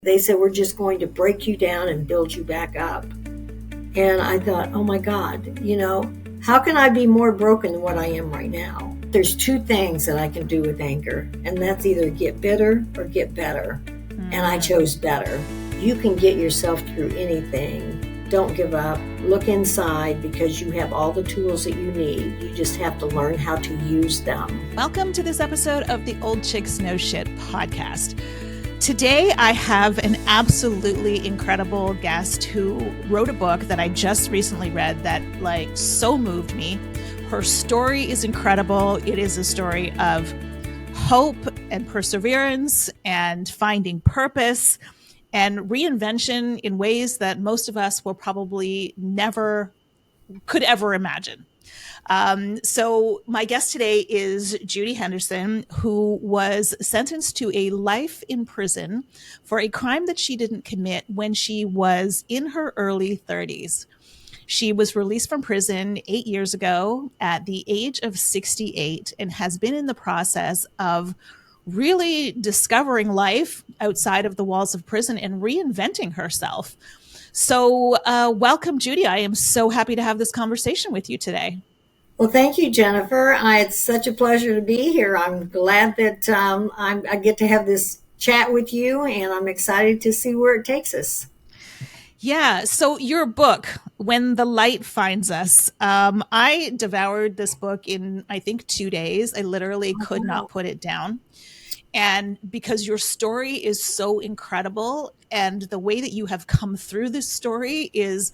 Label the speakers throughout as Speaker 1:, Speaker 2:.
Speaker 1: they said, we're just going to break you down and build you back up. And I thought, oh my God, how can I be more broken than what I am right now? There's two things that I can do with anger, and that's either get bitter or get better. And I chose better. You can get yourself through anything. Don't give up. Look inside, because you have all the tools that you need. You just have to learn how to use them.
Speaker 2: Welcome to this episode of the Old Chicks No Shit podcast. Today, I have an absolutely incredible guest who wrote a book that I just recently read that so moved me. Her story is incredible. It is a story of hope and perseverance and finding purpose and reinvention in ways that most of us will probably never could ever imagine. So my guest today is Judy Henderson, who was sentenced to a life in prison for a crime that she didn't commit when she was in her early 30s. She was released from prison 8 years ago at the age of 68 and has been in the process of really discovering life outside of the walls of prison and reinventing herself. So welcome, Judy. I am so happy to have this conversation with you today.
Speaker 1: Well, thank you, Jennifer. It's such a pleasure to be here. I'm glad that I get to have this chat with you, and I'm excited to see where it takes us.
Speaker 2: Yeah. So your book, When the Light Finds Us, I devoured this book in, I think, 2 days. I literally could not put it down. And because your story is so incredible, and the way that you have come through this story is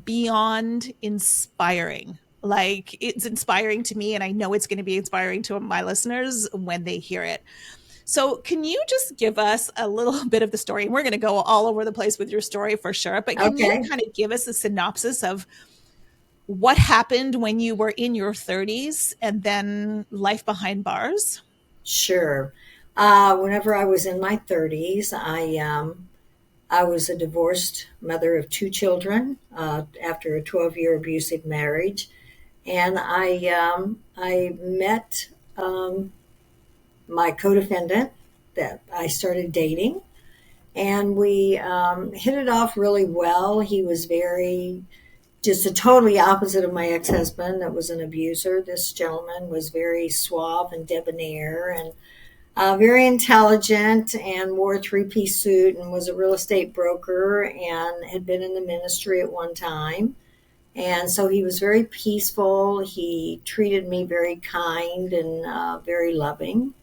Speaker 2: beyond inspiring. It's inspiring to me, and I know it's going to be inspiring to my listeners when they hear it. So can you just give us a little bit of the story? And we're going to go all over the place with your story for sure. But can you kind of give us a synopsis of what happened when you were in your 30s and then life behind bars?
Speaker 1: Sure. Whenever I was in my 30s, I was a divorced mother of 2 children after a 12-year abusive marriage. And I met my co-defendant that I started dating, and we hit it off really well. He was just a totally opposite of my ex-husband that was an abuser. This gentleman was very suave and debonair and very intelligent, and wore a 3-piece suit and was a real estate broker and had been in the ministry at one time. And so he was very peaceful. He treated me very kind and very loving.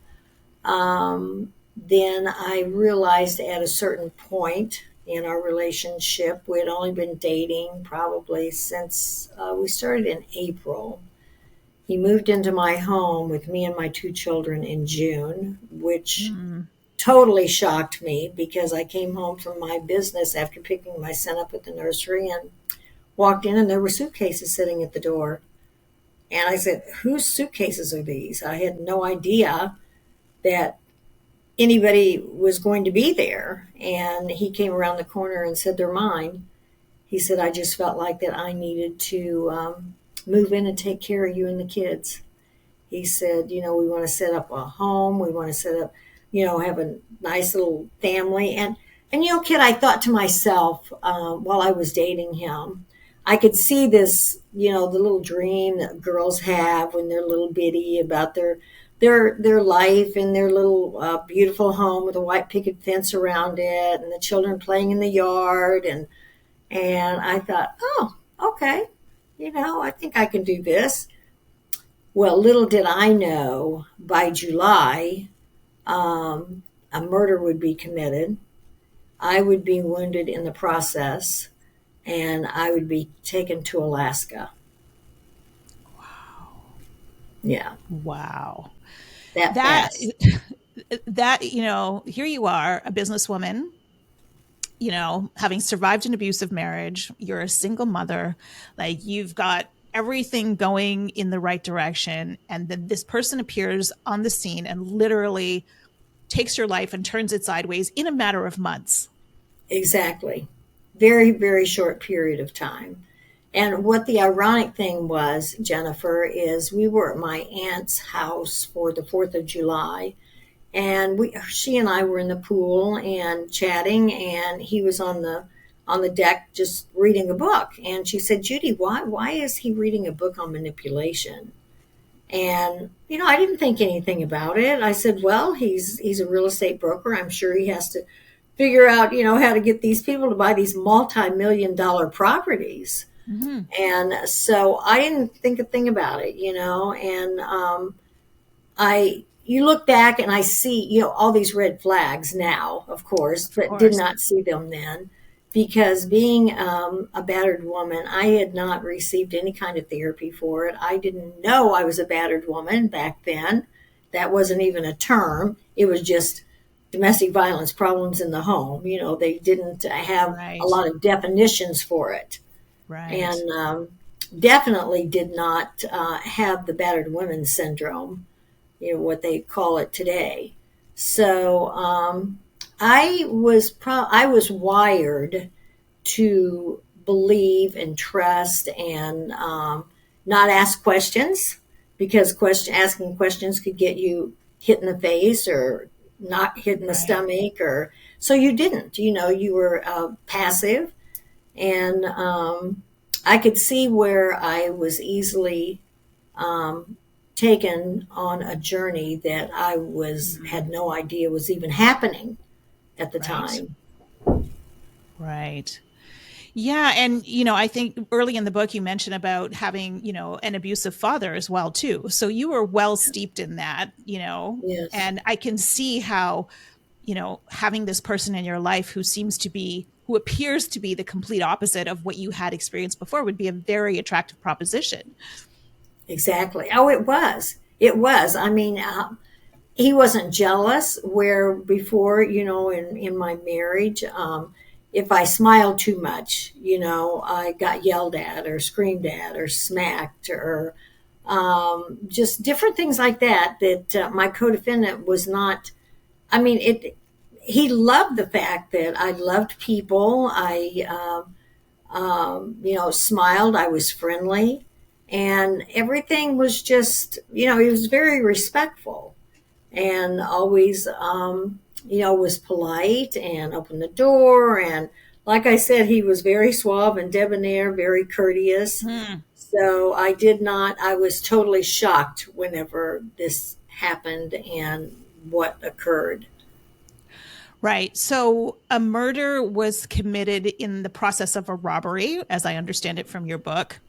Speaker 1: Then I realized at a certain point in our relationship, we had only been dating probably since we started in April. He moved into my home with me and my 2 children in June, which totally shocked me, because I came home from my business after picking my son up at the nursery and walked in, and there were suitcases sitting at the door. And I said, whose suitcases are these? I had no idea that anybody was going to be there. And he came around the corner and said, they're mine. He said, I just felt like that I needed to move in and take care of you and the kids. He said, we want to set up a home. We want to set up, have a nice little family. And kid, I thought to myself while I was dating him, I could see this, the little dream that girls have when they're little bitty about their life in their little beautiful home with a white picket fence around it, and the children playing in the yard. And I thought, oh, okay, I think I can do this. Well, little did I know, by July, a murder would be committed. I would be wounded in the process, and I would be taken to Alaska.
Speaker 2: Wow.
Speaker 1: Yeah.
Speaker 2: Wow.
Speaker 1: That
Speaker 2: here you are, a businesswoman, having survived an abusive marriage. You're a single mother, you've got everything going in the right direction. And then this person appears on the scene and literally takes your life and turns it sideways in a matter of months.
Speaker 1: Exactly. Very, very short period of time. And what the ironic thing was, Jennifer, is we were at my aunt's house for the 4th of July, And she and I were in the pool and chatting, and he was on the deck just reading a book. And she said, Judy, why is he reading a book on manipulation? And I didn't think anything about it. I said, well, he's a real estate broker. I'm sure he has to figure out, how to get these people to buy these multi-million-dollar properties.
Speaker 2: Mm-hmm.
Speaker 1: And so I didn't think a thing about it, and you look back and I see, all these red flags now, of course,
Speaker 2: Of
Speaker 1: but did
Speaker 2: course.
Speaker 1: not see them then, because being a battered woman, I had not received any kind of therapy for it. I didn't know I was a battered woman back then. That wasn't even a term. It was just domestic violence problems in the home. They didn't have a
Speaker 2: Right.
Speaker 1: lot of definitions for it.
Speaker 2: Right.
Speaker 1: And definitely did not have the battered women syndrome, what they call it today. So I was wired to believe and trust and not ask questions, because asking questions could get you hit in the face or not hit in the
Speaker 2: Right.
Speaker 1: stomach, or so you didn't. You were passive, and I could see where I was easily taken on a journey that I had no idea was even happening at the
Speaker 2: Right.
Speaker 1: time.
Speaker 2: Right. Yeah, and I think early in the book you mentioned about having, an abusive father as well too. So you were well steeped in that,
Speaker 1: Yes,
Speaker 2: and I can see how, having this person in your life who appears to be the complete opposite of what you had experienced before would be a very attractive proposition.
Speaker 1: exactly. Oh, it was. It was. I mean, he wasn't jealous, where before, in my marriage, if I smiled too much, I got yelled at or screamed at or smacked, or just different things like that, that my co-defendant was not. I mean, he loved the fact that I loved people. I smiled. I was friendly, and everything was just, he was very respectful, and always, was polite and opened the door. And like I said, he was very suave and debonair, very courteous.
Speaker 2: Hmm.
Speaker 1: So I was totally shocked whenever this happened and what occurred.
Speaker 2: Right. So a murder was committed in the process of a robbery, as I understand it from your book.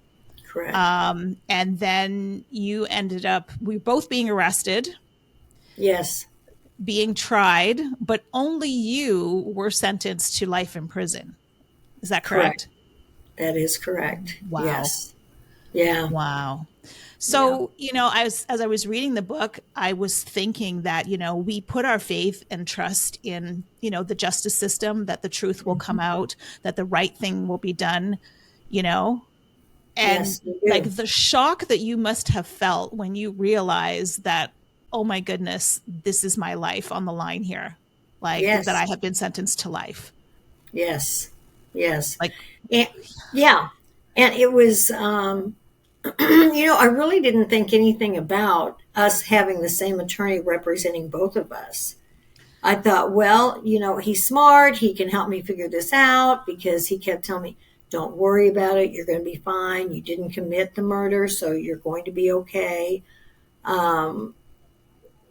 Speaker 1: Correct.
Speaker 2: And then we were both being arrested,
Speaker 1: Yes,
Speaker 2: being tried, but only you were sentenced to life in prison. Is that
Speaker 1: correct.
Speaker 2: correct?
Speaker 1: That is correct.
Speaker 2: Wow.
Speaker 1: Yes. Yeah.
Speaker 2: Wow.
Speaker 1: Yeah.
Speaker 2: So, as I was reading the book, I was thinking that, we put our faith and trust in, the justice system, that the truth will come
Speaker 1: Mhm.
Speaker 2: out, that the right thing will be done, you know, and
Speaker 1: Yes, you
Speaker 2: like
Speaker 1: do.
Speaker 2: the shock that you must have felt when you realize that, oh my goodness, this is my life on the line here, like that I
Speaker 1: Yes.
Speaker 2: have been sentenced to life.
Speaker 1: Yes. Yes.
Speaker 2: Like,
Speaker 1: And yeah. And it was, I really didn't think anything about us having the same attorney representing both of us. I thought, well, he's smart. He can help me figure this out, because he kept telling me, don't worry about it. You're going to be fine. You didn't commit the murder, so you're going to be okay. Um,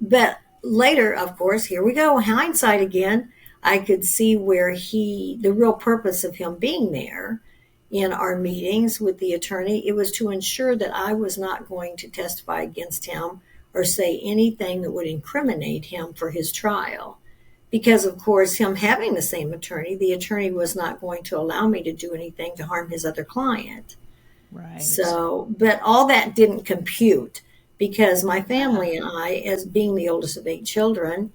Speaker 1: but later, of course, here we go, hindsight again. I could see where the real purpose of him being there in our meetings with the attorney, it was to ensure that I was not going to testify against him or say anything that would incriminate him for his trial. Because, of course, him having the same attorney, the attorney was not going to allow me to do anything to harm his other client.
Speaker 2: right.
Speaker 1: So, but all that didn't compute, because my
Speaker 2: Yeah.
Speaker 1: family and I, as being the oldest of 8 children,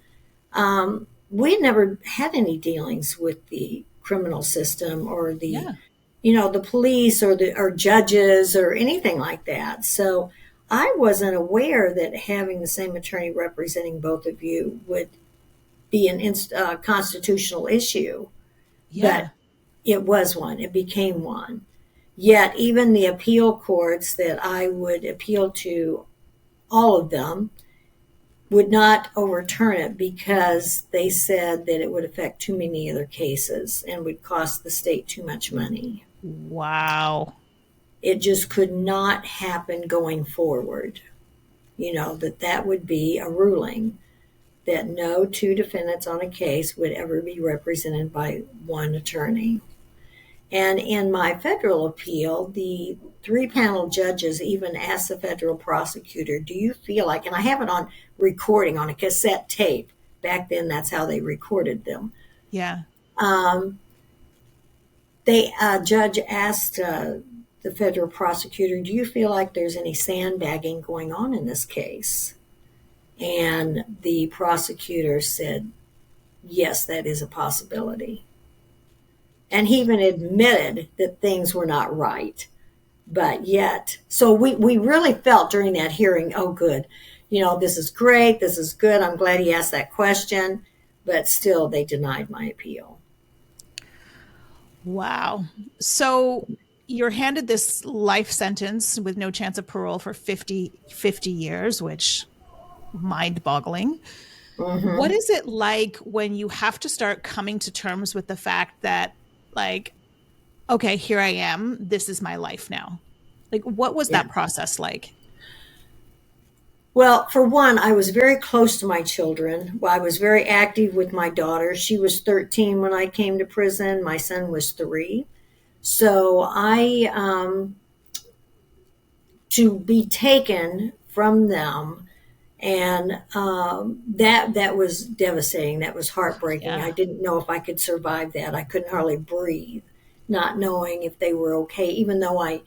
Speaker 1: we had never had any dealings with the criminal system, or
Speaker 2: Yeah.
Speaker 1: the police, or judges, or anything like that. So I wasn't aware that having the same attorney representing both of you would be an constitutional issue, but
Speaker 2: Yeah.
Speaker 1: it was one. It became one. Yet, even the appeal courts that I would appeal to, all of them, would not overturn it because they said that it would affect too many other cases and would cost the state too much money.
Speaker 2: Wow.
Speaker 1: It just could not happen going forward. That would be a ruling that no two defendants on a case would ever be represented by one attorney. And in my federal appeal, the 3-panel judges even asked the federal prosecutor, do you feel like, and I have it on recording on a cassette tape. Back then, that's how they recorded them.
Speaker 2: Yeah.
Speaker 1: Judge asked the federal prosecutor, do you feel like there's any sandbagging going on in this case? And the prosecutor said, yes, that is a possibility. And he even admitted that things were not right. But yet, so we really felt during that hearing, oh, good. This is great. This is good. I'm glad he asked that question. But still, they denied my appeal.
Speaker 2: Wow. So you're handed this life sentence with no chance of parole for 50 years, which mind boggling.
Speaker 1: Mm-hmm.
Speaker 2: What is it like when you have to start coming to terms with the fact that, like, okay, here I am. This is my life now. Like, what was that process like?
Speaker 1: Well, for one, I was very close to my children. I was very active with my daughter. She was 13 when I came to prison. My son was 3. So to be taken from them, and that was devastating. That was heartbreaking.
Speaker 2: Yeah.
Speaker 1: I didn't know if I could survive that. I couldn't hardly breathe, not knowing if they were okay, even though I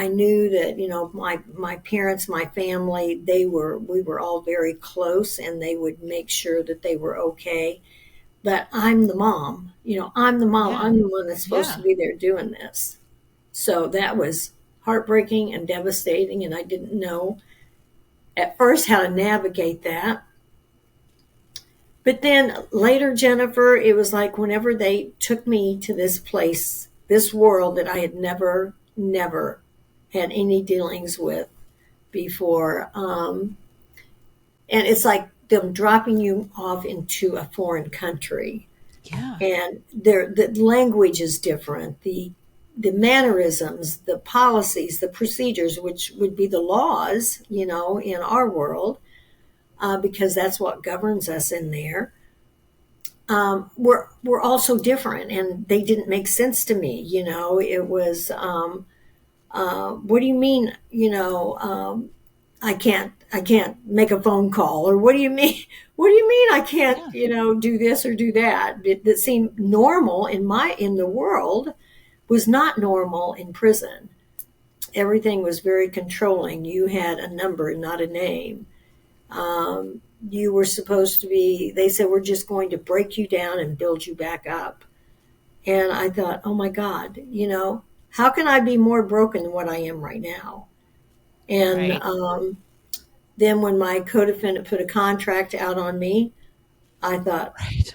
Speaker 1: knew that, my parents, my family, we were all very close, and they would make sure that they were okay. But I'm the mom, I'm the mom.
Speaker 2: Yeah.
Speaker 1: I'm the one that's supposed to be there doing this. So that was heartbreaking and devastating. And I didn't know at first how to navigate that. But then later, Jennifer, it was like whenever they took me to this place, this world that I had never had any dealings with before. And it's like them dropping you off into a foreign country.
Speaker 2: Yeah.
Speaker 1: And the language is different. The mannerisms, the policies, the procedures, which would be the laws, in our world, because that's what governs us in there. Were also different, and they didn't make sense to me. It was, what do you mean? I can't make a phone call, or what do you mean? What do you mean I can't, do this or do that? That seemed normal in the world was not normal in prison. Everything was very controlling. You had a number, not a name. You were supposed to be, they said, we're just going to break you down and build you back up. And I thought, oh my God, how can I be more broken than what I am right now? And
Speaker 2: Right.
Speaker 1: Then when my co-defendant put a contract out on me, I thought,
Speaker 2: Right.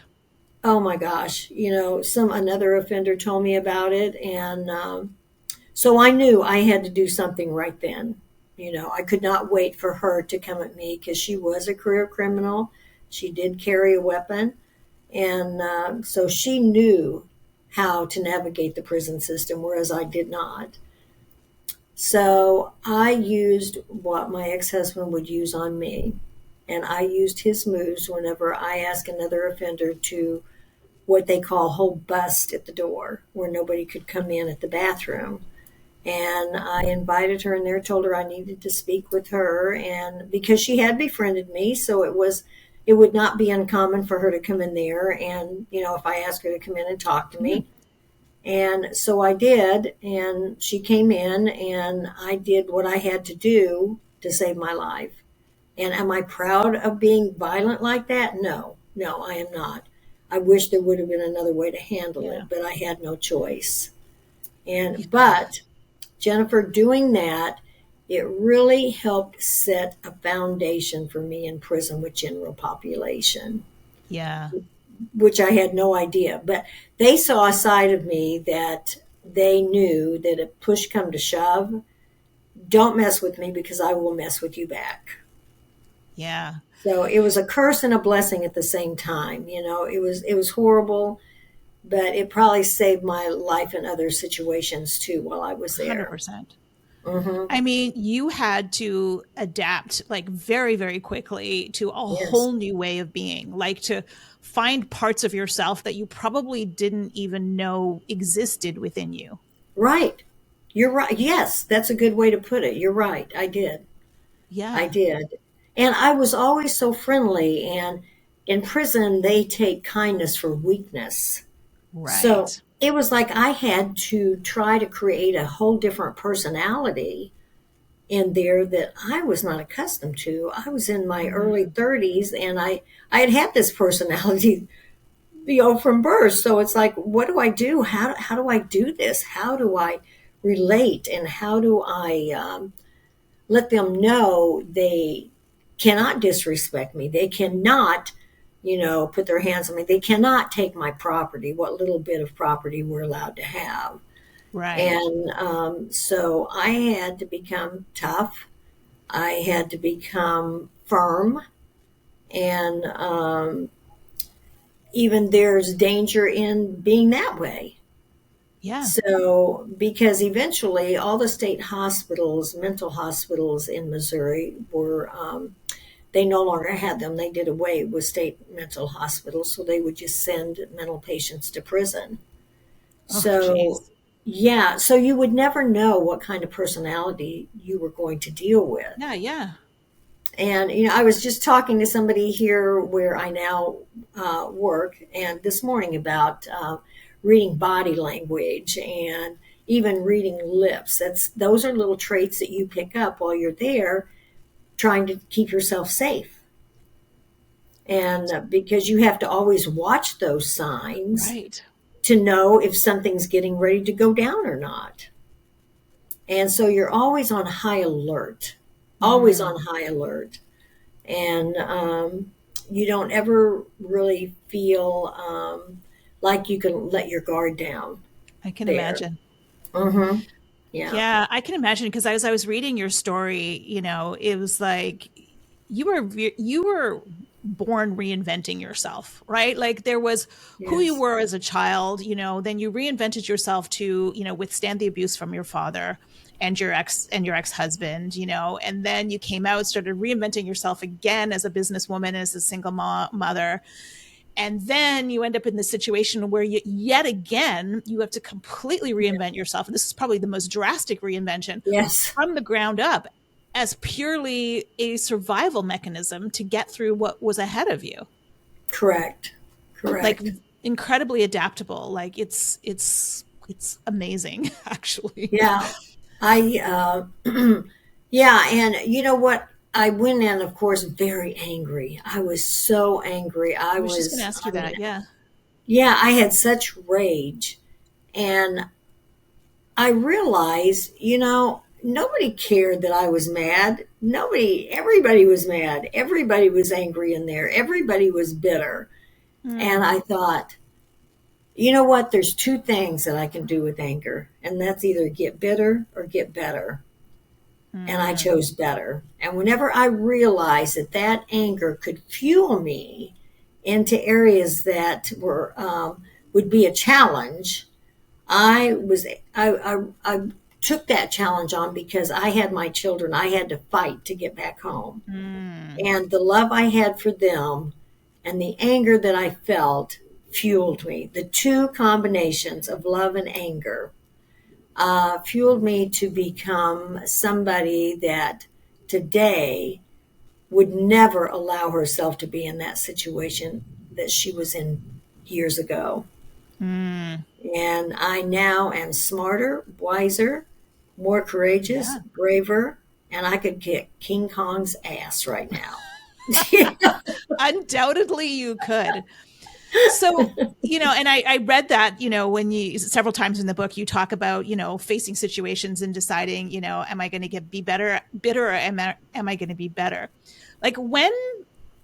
Speaker 1: oh my gosh, another offender told me about it. And so I knew I had to do something right then. I could not wait for her to come at me because she was a career criminal. She did carry a weapon. And so she knew how to navigate the prison system, whereas I did not. So I used what my ex-husband would use on me. And I used his moves whenever I asked another offender to what they call hold bust at the door, where nobody could come in at the bathroom. And I invited her in there, told her I needed to speak with her, and because she had befriended me, so it would not be uncommon for her to come in there, and if I asked her to come in and talk to me. And so I did, and she came in, and I did what I had to do to save my life. And am I proud of being violent like that? No, I am not. I wish there would have been another way to handle it, but I had no choice. But Jennifer, doing that, it really helped set a foundation for me in prison with general population.
Speaker 2: Yeah.
Speaker 1: Which I had no idea. But they saw a side of me that they knew that if push come to shove, don't mess with me because I will mess with you back.
Speaker 2: Yeah.
Speaker 1: So it was a curse and a blessing at the same time. It was horrible, but it probably saved my life in other situations too while I was there.
Speaker 2: 100%.
Speaker 1: Hmm.
Speaker 2: I mean, you had to adapt like very, very quickly to a
Speaker 1: Yes.
Speaker 2: whole new way of being, like to find parts of yourself that you probably didn't even know existed within you.
Speaker 1: Right. You're right. Yes, that's a good way to put it. You're right. I did. I
Speaker 2: Yeah.
Speaker 1: did. And I was always so friendly. And in prison, they take kindness for weakness. So
Speaker 2: Right.
Speaker 1: it was like I had to try to create a whole different personality in there that I was not accustomed to. I was in my early
Speaker 2: Mm,
Speaker 1: 30s and I had this personality, from birth. So it's like, what do I do? How do I do this? How do I relate? And how do I let them know they cannot disrespect me? They cannot, put their hands on me. They cannot take my property, what little bit of property we're allowed to have.
Speaker 2: right.
Speaker 1: And so I had to become tough. I had to become firm. And even there's danger in being that way.
Speaker 2: Yeah.
Speaker 1: So, because eventually all the state hospitals, mental hospitals in Missouri they no longer had them. They did away with state mental hospitals. So they would just send mental patients to prison.
Speaker 2: Oh,
Speaker 1: So,
Speaker 2: geez.
Speaker 1: yeah, so you would never know what kind of personality you were going to deal with.
Speaker 2: Yeah. Yeah.
Speaker 1: And, I was just talking to somebody here where I now work, and this morning about reading body language and even reading lips. Those are little traits that you pick up while you're there trying to keep yourself safe. And because you have to always watch those signs
Speaker 2: Right.
Speaker 1: to know if something's getting ready to go down or not. And so you're always on high alert, always
Speaker 2: Mm,
Speaker 1: on high alert. And you don't ever really feel like you can let your guard down
Speaker 2: I can
Speaker 1: there.
Speaker 2: imagine.
Speaker 1: Mm-hmm. Yeah.
Speaker 2: Yeah, I can imagine because as I was reading your story, it was like you were born reinventing yourself, right? Like there was who you
Speaker 1: Yes.
Speaker 2: were as a child, then you reinvented yourself to, withstand the abuse from your father and your ex-husband, and then you came out, started reinventing yourself again as a businesswoman, as a single mother, and then you end up in this situation where yet again you have to completely
Speaker 1: Yeah.
Speaker 2: reinvent yourself. And this is probably the most drastic reinvention
Speaker 1: Yes.
Speaker 2: from the ground up as purely a survival mechanism to get through what was ahead of you.
Speaker 1: Correct.
Speaker 2: Like
Speaker 1: Correct.
Speaker 2: incredibly adaptable. Like it's amazing actually.
Speaker 1: Yeah. Yeah. And you know what? I went in, of course, very angry. I was so angry.
Speaker 2: I was just going to ask you
Speaker 1: I mean,
Speaker 2: that. Yeah.
Speaker 1: yeah, I had such rage. And I realized, nobody cared that I was mad. Everybody was mad. Everybody was angry in there. Everybody was bitter. And
Speaker 2: Mm,
Speaker 1: I thought, you know what? There's two things that I can do with anger, and that's either get bitter or get better. And I
Speaker 2: mm,
Speaker 1: chose better. And whenever I realized that anger could fuel me into areas that would be a challenge, I was I took that challenge on because I had my children. I had to fight to get back home.
Speaker 2: mm.
Speaker 1: And the love I had for them and the anger that I felt fueled me. The two combinations of love and anger fueled me to become somebody that today would never allow herself to be in that situation that she was in years ago.
Speaker 2: Mm.
Speaker 1: And I now am smarter, wiser, more courageous,
Speaker 2: Yeah.
Speaker 1: braver, and I could kick King Kong's ass right now.
Speaker 2: Undoubtedly you could. So, and I read that, when you several times in the book, you talk about, facing situations and deciding, am I going to be bitter, or am I going to be better? Like when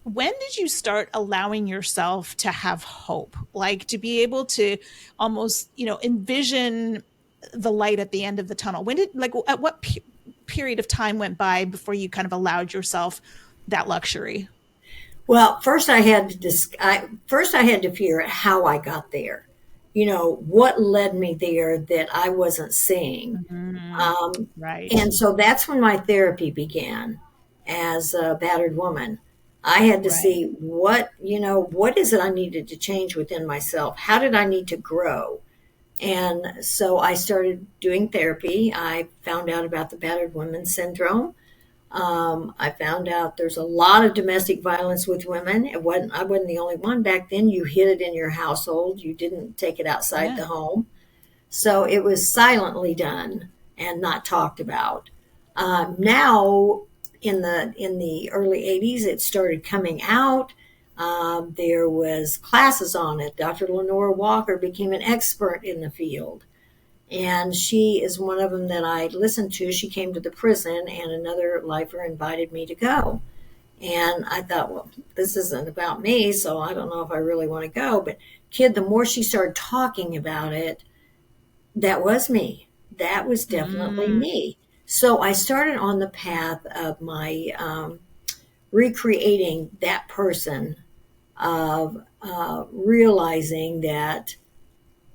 Speaker 2: did you start allowing yourself to have hope? Like to be able to almost, envision the light at the end of the tunnel? When did, like, at what period of time went by before you kind of allowed yourself that luxury?
Speaker 1: Well, first I had to first I had to figure out how I got there. What led me there that I wasn't seeing.
Speaker 2: Mm,
Speaker 1: Um,
Speaker 2: right.
Speaker 1: and so that's when my therapy began as a battered woman. I had to
Speaker 2: Right.
Speaker 1: see what is it I needed to change within myself? How did I need to grow? And so I started doing therapy. I found out about the battered woman syndrome. I found out there's a lot of domestic violence with women. I wasn't the only one back then. You hid it in your household. You didn't take it outside
Speaker 2: Yeah.
Speaker 1: the home. So it was silently done and not talked about. Now, in the early '80s, it started coming out. There was classes on it. Dr. Lenore Walker became an expert in the field, and she is one of them that I listened to. She came to the prison, and another lifer invited me to go. And I thought, well, this isn't about me, so I don't know if I really want to go. But the more she started talking about it, that was me. That was definitely
Speaker 2: Mm,
Speaker 1: me. So I started on the path of my recreating that person, of realizing that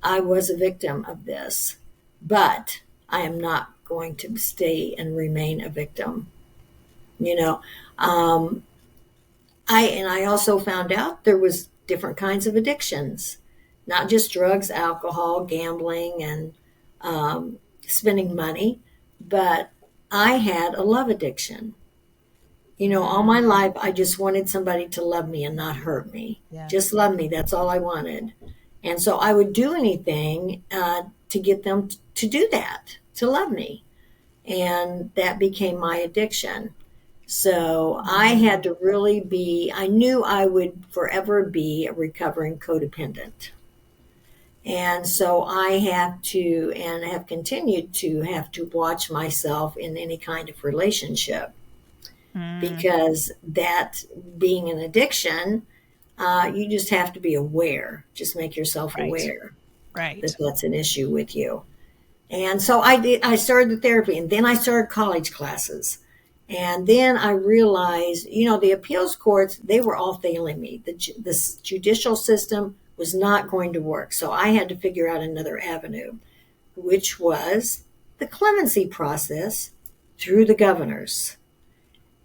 Speaker 1: I was a victim of this, but I am not going to stay and remain a victim. You know, um, I also found out there was different kinds of addictions, not just drugs, alcohol, gambling, and spending money, but I had a love addiction. All my
Speaker 2: mm,
Speaker 1: life, I just wanted somebody to love me and not hurt me. Just
Speaker 2: yes.
Speaker 1: love me. That's all I wanted. And so I would do anything to get them to do that, to love me. And that became my addiction. So I had
Speaker 2: Mm,
Speaker 1: to really I knew I would forever be a recovering codependent. And so I have to, and have continued to have to watch myself in any kind of relationship,
Speaker 2: mm,
Speaker 1: because that being an addiction, you just have to be aware. Just make yourself
Speaker 2: right.
Speaker 1: aware that
Speaker 2: Right.
Speaker 1: that's an issue with you. And so I did. I started the therapy, and then I started college classes. And then I realized, the appeals courts, they were all failing me. The judicial system was not going to work. So I had to figure out another avenue, which was the clemency process through the governors.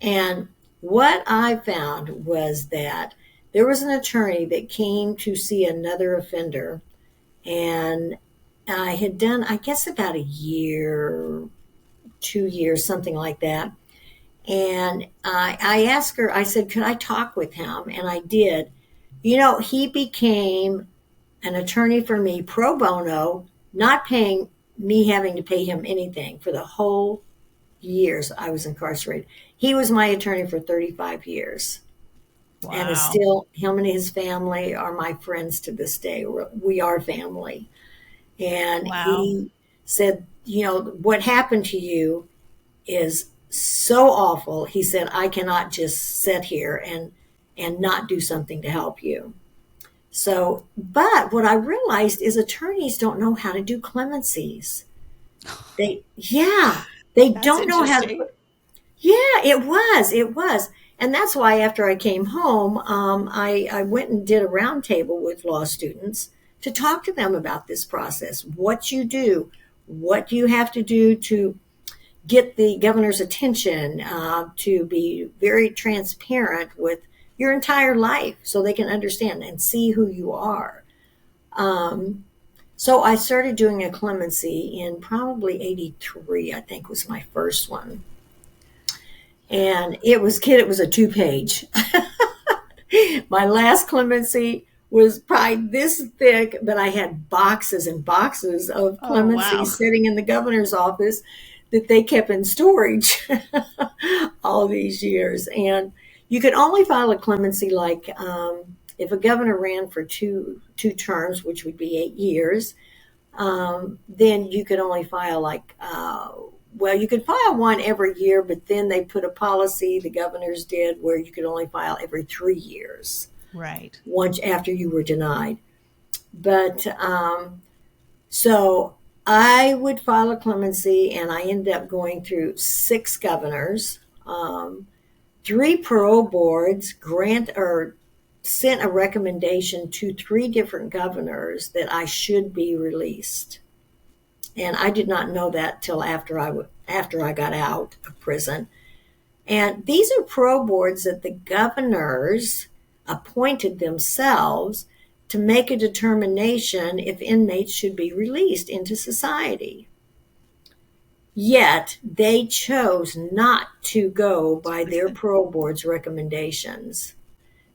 Speaker 1: And what I found was that there was an attorney that came to see another offender, and I had done, I guess, about a year, 2 years, something like that. And I asked her, I said, could I talk with him? And I did. He became an attorney for me pro bono, not paying me, having to pay him anything for the whole years I was incarcerated. He was my attorney for 35 years. And is
Speaker 2: Wow.
Speaker 1: still, him and his family are my friends to this day. We are family. And
Speaker 2: Wow.
Speaker 1: he said, what happened to you is so awful. He said, I cannot just sit here and not do something to help you. So, but what I realized is attorneys don't know how to do clemencies. Yeah, they
Speaker 2: That's
Speaker 1: don't know how to
Speaker 2: interesting.
Speaker 1: put, yeah, it was. And that's why after I came home, I went and did a roundtable with law students to talk to them about this process. What you do, what you have to do to get the governor's attention, to be very transparent with your entire life so they can understand and see who you are. Um, so I started doing a clemency in probably '83, I think was my first one. And it was a 2 page. My last clemency was probably this thick, but I had boxes and boxes of
Speaker 2: Oh,
Speaker 1: clemency
Speaker 2: wow.
Speaker 1: sitting in the governor's office that they kept in storage all these years. And you could only file a clemency like, if a governor ran for two terms, which would be 8 years. Then you could only file like, well, you could file one every year, but then they put a policy, the governors did, where you could only file every 3 years
Speaker 2: Right.
Speaker 1: once after you were denied. But so I would file a clemency, and I ended up going through 6 governors. 3 parole boards grant or sent a recommendation to 3 different governors that I should be released. And I did not know that till after I got out of prison. And these are parole boards that the governors appointed themselves to make a determination if inmates should be released into society. Yet they chose not to go by their parole board's recommendations,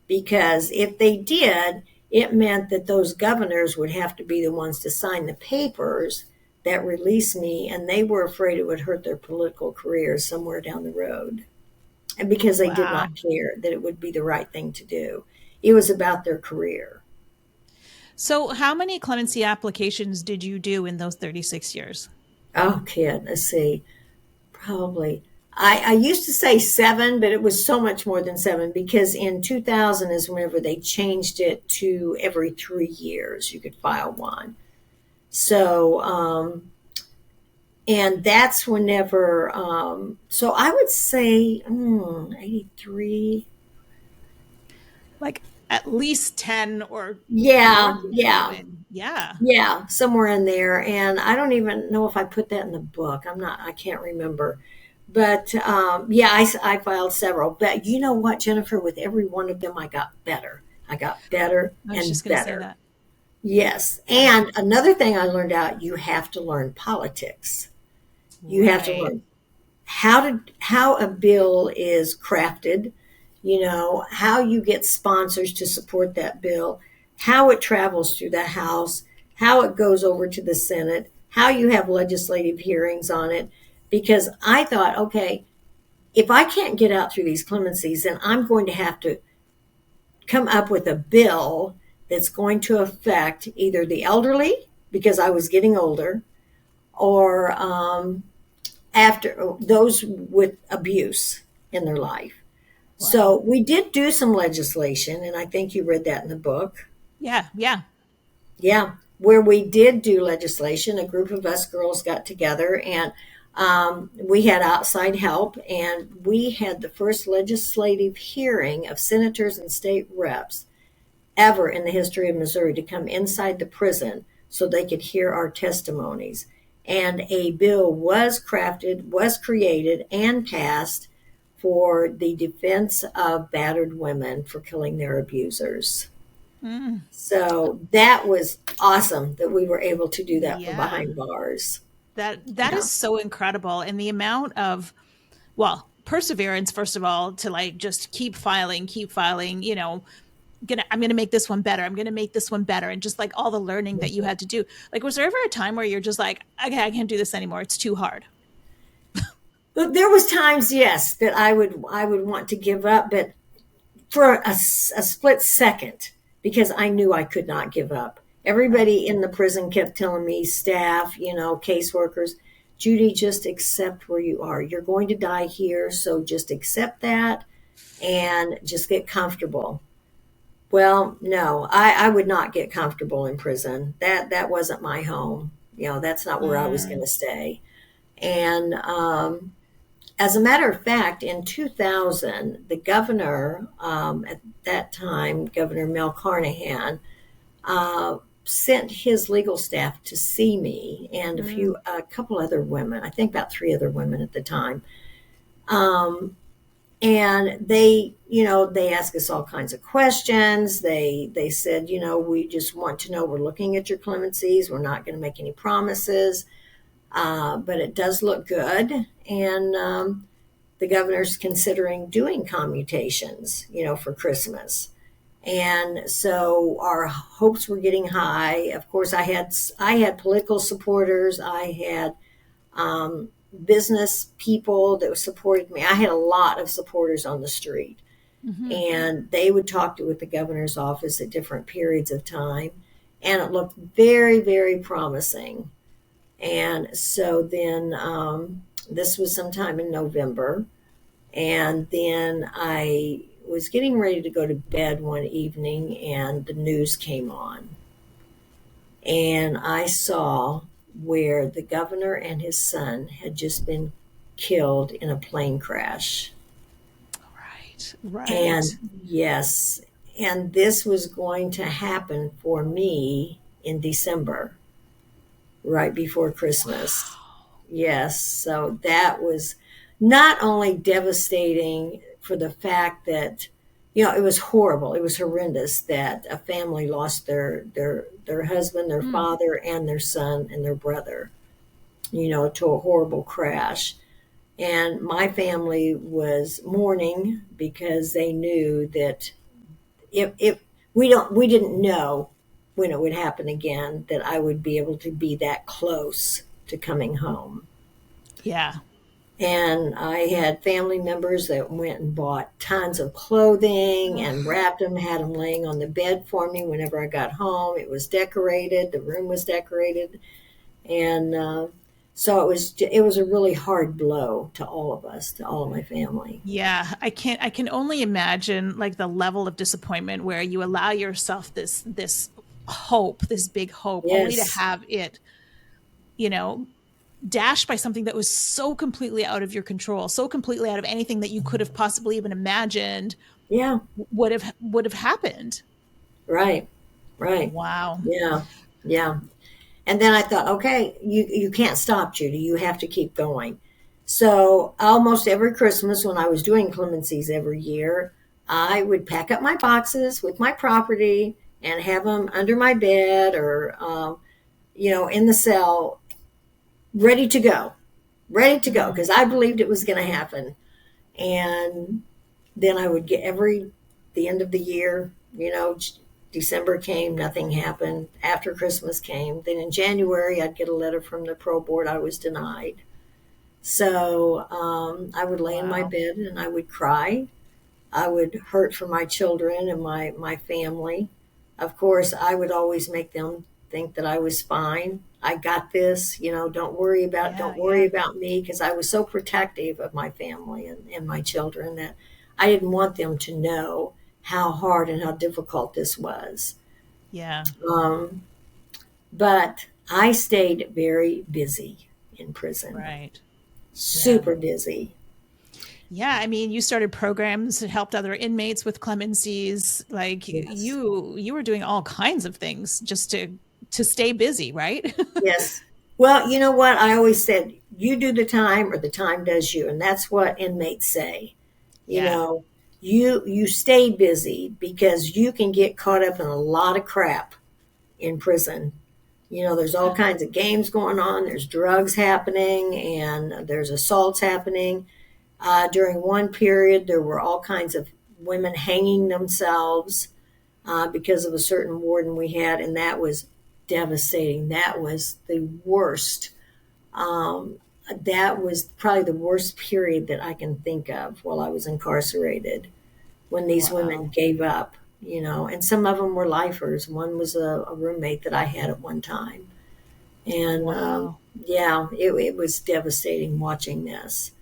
Speaker 1: because if they did, it meant that those governors would have to be the ones to sign the papers that released me, and they were afraid it would hurt their political careers somewhere down the road. And because they did
Speaker 2: Wow.
Speaker 1: not care that it would be the right thing to do, it was about their career.
Speaker 2: So, how many clemency applications did you do in those 36 years?
Speaker 1: Oh, kid, let's see. Probably. I used to say 7, but it was so much more than 7, because in 2000 is whenever they changed it to every 3 years you could file one. So, and that's whenever, so I would say 83.
Speaker 2: Like at least 10 or more
Speaker 1: Yeah,
Speaker 2: than that
Speaker 1: yeah.
Speaker 2: even. Yeah.
Speaker 1: Yeah, somewhere in there. And I don't even know if I put that in the book. I can't remember. But yeah, I filed several. But you know what, Jennifer? With every one of them, I got better. I got better
Speaker 2: I was just
Speaker 1: and
Speaker 2: going to say
Speaker 1: better.
Speaker 2: that.
Speaker 1: Yes.
Speaker 2: Yeah.
Speaker 1: And another thing I learned out, you have to learn politics. You have to
Speaker 2: Right.
Speaker 1: learn how a bill is crafted, how you get sponsors to support that bill, how it travels through the House, how it goes over to the Senate, how you have legislative hearings on it. Because I thought, okay, if I can't get out through these clemencies, then I'm going to have to come up with a bill that's going to affect either the elderly, because I was getting older, or after those with abuse in their life.
Speaker 2: Wow.
Speaker 1: So we did do some legislation, and I think you read that in the book.
Speaker 2: Yeah. Yeah.
Speaker 1: Yeah, where we did do legislation, a group of us girls got together, and we had outside help, and we had the first legislative hearing of senators and state reps ever in the history of Missouri to come inside the prison so they could hear our testimonies. And a bill was crafted, was created, and passed for the defense of battered women for killing their abusers.
Speaker 2: Mm,
Speaker 1: So that was awesome that we were able to do that from
Speaker 2: yeah.
Speaker 1: behind bars.
Speaker 2: That
Speaker 1: Yeah.
Speaker 2: is so incredible. And the amount of, well, perseverance, first of all, to like just keep filing, I'm gonna make this one better. I'm gonna make this one better. And just like all the learning that you had to do. Like, was there ever a time where you're just like, okay, I can't do this anymore. It's too hard.
Speaker 1: But there was times, yes, that I would want to give up, but for a split second, because I knew I could not give up.
Speaker 2: Right.
Speaker 1: Everybody in the prison kept telling me, staff, caseworkers, Judy, just accept where you are. You're going to die here, so just accept that and just get comfortable. Well, no, I would not get comfortable in prison. That wasn't my home. That's not where I was going
Speaker 2: Mm,
Speaker 1: to stay. And as a matter of fact, in 2000, the governor at that time, Governor Mel Carnahan, sent his legal staff to see me and
Speaker 2: mm,
Speaker 1: a couple other women. I think about 3 other women at the time. Um, and they ask us all kinds of questions. They said, we just want to know, we're looking at your clemencies, we're not going to make any promises, but it does look good. And the governor's considering doing commutations, for Christmas. And so our hopes were getting high. Of course, I had political supporters. I had business people that supported me. I had a lot of supporters on the street,
Speaker 2: mm-hmm.
Speaker 1: and they would talk with the governor's office at different periods of time, and it looked very, very promising. And so then this was sometime in November, and then I was getting ready to go to bed one evening, and the news came on, and I saw where the governor and his son had just been killed in a plane crash.
Speaker 2: Right.
Speaker 1: And yes, and this was going to happen for me in December, right before Christmas.
Speaker 2: Wow.
Speaker 1: Yes, so that was not only devastating for the fact that, it was horrible. It was horrendous that a family lost their husband, their
Speaker 2: Mm.
Speaker 1: father, and their son and their brother, to a horrible crash. And my family was mourning because they knew that if we didn't know when it would happen again, that I would be able to be that close to coming home.
Speaker 2: Yeah.
Speaker 1: And I had family members that went and bought tons of clothing and
Speaker 2: Ugh.
Speaker 1: wrapped them, had them laying on the bed for me whenever I got home. It was decorated, the room was decorated, and so it was a really hard blow to all of us, to all of my family.
Speaker 2: Yeah, I can only imagine like the level of disappointment where you allow yourself this hope, this big hope, only to
Speaker 1: Yes,
Speaker 2: have it, you know, dashed by something that was so completely out of your control, so completely out of anything that you could have possibly even imagined
Speaker 1: yeah,
Speaker 2: would have happened.
Speaker 1: right, right,
Speaker 2: Wow.
Speaker 1: yeah, yeah. And then I thought, okay, you can't stop, Judy. You have to keep going. So almost every Christmas, when I was doing clemencies every year, I would pack up my boxes with my property and have them under my bed or, in the cell, ready to go,
Speaker 2: Mm.
Speaker 1: because I believed it was going to happen. And then I would get the end of the year, December came, nothing happened. After Christmas came, then in January, I'd get a letter from the pro board I was denied. So I would lay in my
Speaker 2: Wow.
Speaker 1: bed and I would cry. I would hurt for my children and my family. Of course, I would always make them think that I was fine. I got this,
Speaker 2: Yeah,
Speaker 1: don't worry
Speaker 2: yeah.
Speaker 1: about me, because I was so protective of my family and my children that I didn't want them to know how hard and how difficult this was.
Speaker 2: Yeah.
Speaker 1: Um, but I stayed very busy in prison,
Speaker 2: Right. Yeah.
Speaker 1: super busy.
Speaker 2: Yeah, I mean, you started programs that helped other inmates with clemencies. Like
Speaker 1: Yes.
Speaker 2: you were doing all kinds of things just to stay busy, right?
Speaker 1: Yes. Well, you know what? I always said, you do the time or the time does you. And that's what inmates say. You
Speaker 2: Yeah.
Speaker 1: know, you stay busy because you can get caught up in a lot of crap in prison. There's all
Speaker 2: Yeah.
Speaker 1: kinds of games going on, there's drugs happening, and there's assaults happening. During one period, there were all kinds of women hanging themselves because of a certain warden we had, and that was devastating. That was the worst. Um, that was probably the worst period that I can think of while I was incarcerated, when these women
Speaker 2: Wow.
Speaker 1: gave up, and some of them were lifers. One was a roommate that I had at one time. And
Speaker 2: Wow.
Speaker 1: yeah, it was devastating watching this.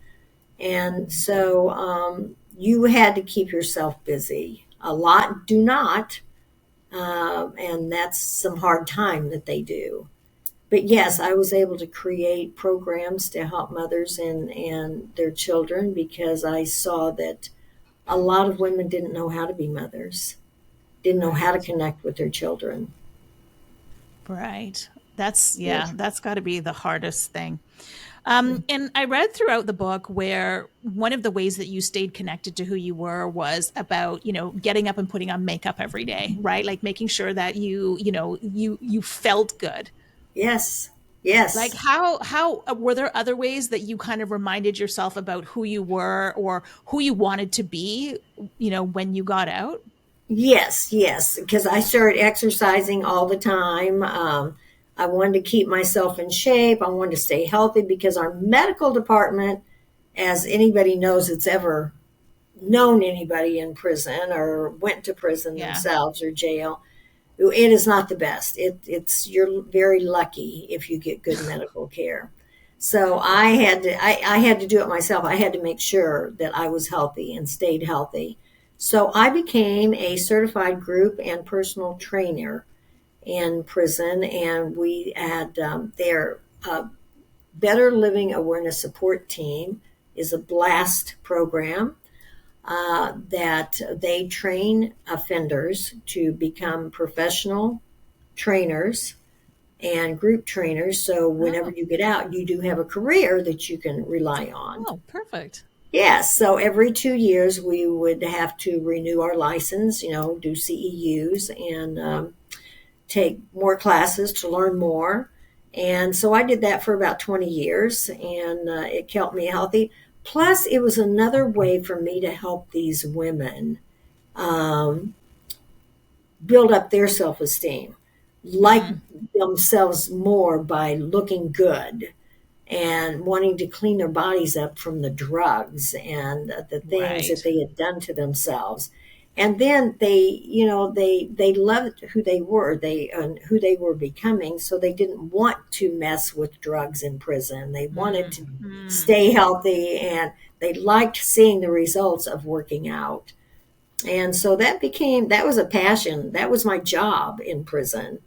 Speaker 1: And so you had to keep yourself busy. A lot do not, and that's some hard time that they do. But yes, I was able to create programs to help mothers and their children, because I saw that a lot of women didn't know how to be mothers, didn't know how to
Speaker 2: Right.
Speaker 1: connect with their children.
Speaker 2: Right. That's
Speaker 1: Yeah.
Speaker 2: yeah, that's got to be the hardest thing.
Speaker 1: Mm.
Speaker 2: And I read throughout the book where one of the ways that you stayed connected to who you were was about, getting up and putting on makeup every day, right? Like making sure that you felt good.
Speaker 1: Yes.
Speaker 2: Like
Speaker 1: Yes.
Speaker 2: how were there other ways that you kind of reminded yourself about who you were or who you wanted to be, when you got out?
Speaker 1: Yes, yes, because I started exercising all the time. I wanted to keep myself in shape. I wanted to stay healthy, because our medical department, as anybody knows that's ever known anybody in prison or went to prison
Speaker 2: Yeah.
Speaker 1: themselves or jail, it is not the best. You're very lucky if you get good medical care. So I had to do it myself. I had to make sure that I was healthy and stayed healthy. So I became a certified group and personal trainer in prison, and we had their Better Living Awareness Support Team is a BLAST program. that they train offenders to become professional trainers and group trainers. So whenever
Speaker 2: Oh,
Speaker 1: you get out, you do have a career that you can rely on.
Speaker 2: oh, perfect.
Speaker 1: Yes. So every 2 years, we would have to renew our license, do CEUs and take more classes to learn more. And so I did that for about 20 years, and it kept me healthy. Plus, it was another way for me to help these women um, build up their self esteem, like
Speaker 2: Mm,
Speaker 1: themselves more by looking good and wanting to clean their bodies up from the drugs and the things that
Speaker 2: right.
Speaker 1: they had done to themselves. And then they loved who they were, they who they were becoming, so they didn't want to mess with drugs in prison. They wanted
Speaker 2: Mm,
Speaker 1: to
Speaker 2: mm,
Speaker 1: stay healthy, and they liked seeing the results of working out. And so that was a passion. That was my job in prison.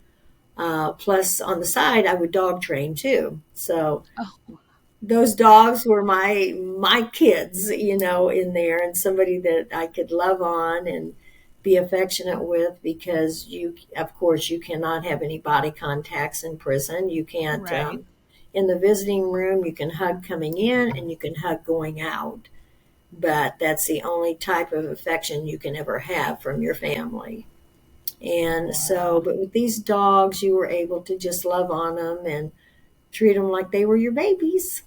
Speaker 1: Plus, on the side, I would dog train too. So
Speaker 2: oh,
Speaker 1: those dogs were my kids, in there, and somebody that I could love on and be affectionate with, because of course, you cannot have any body contacts in prison. You can't.
Speaker 2: right.
Speaker 1: In the visiting room, you can hug coming in and you can hug going out, but that's the only type of affection you can ever have from your family. And so,
Speaker 2: Wow.
Speaker 1: but with these dogs, you were able to just love on them and treat them like they were your babies.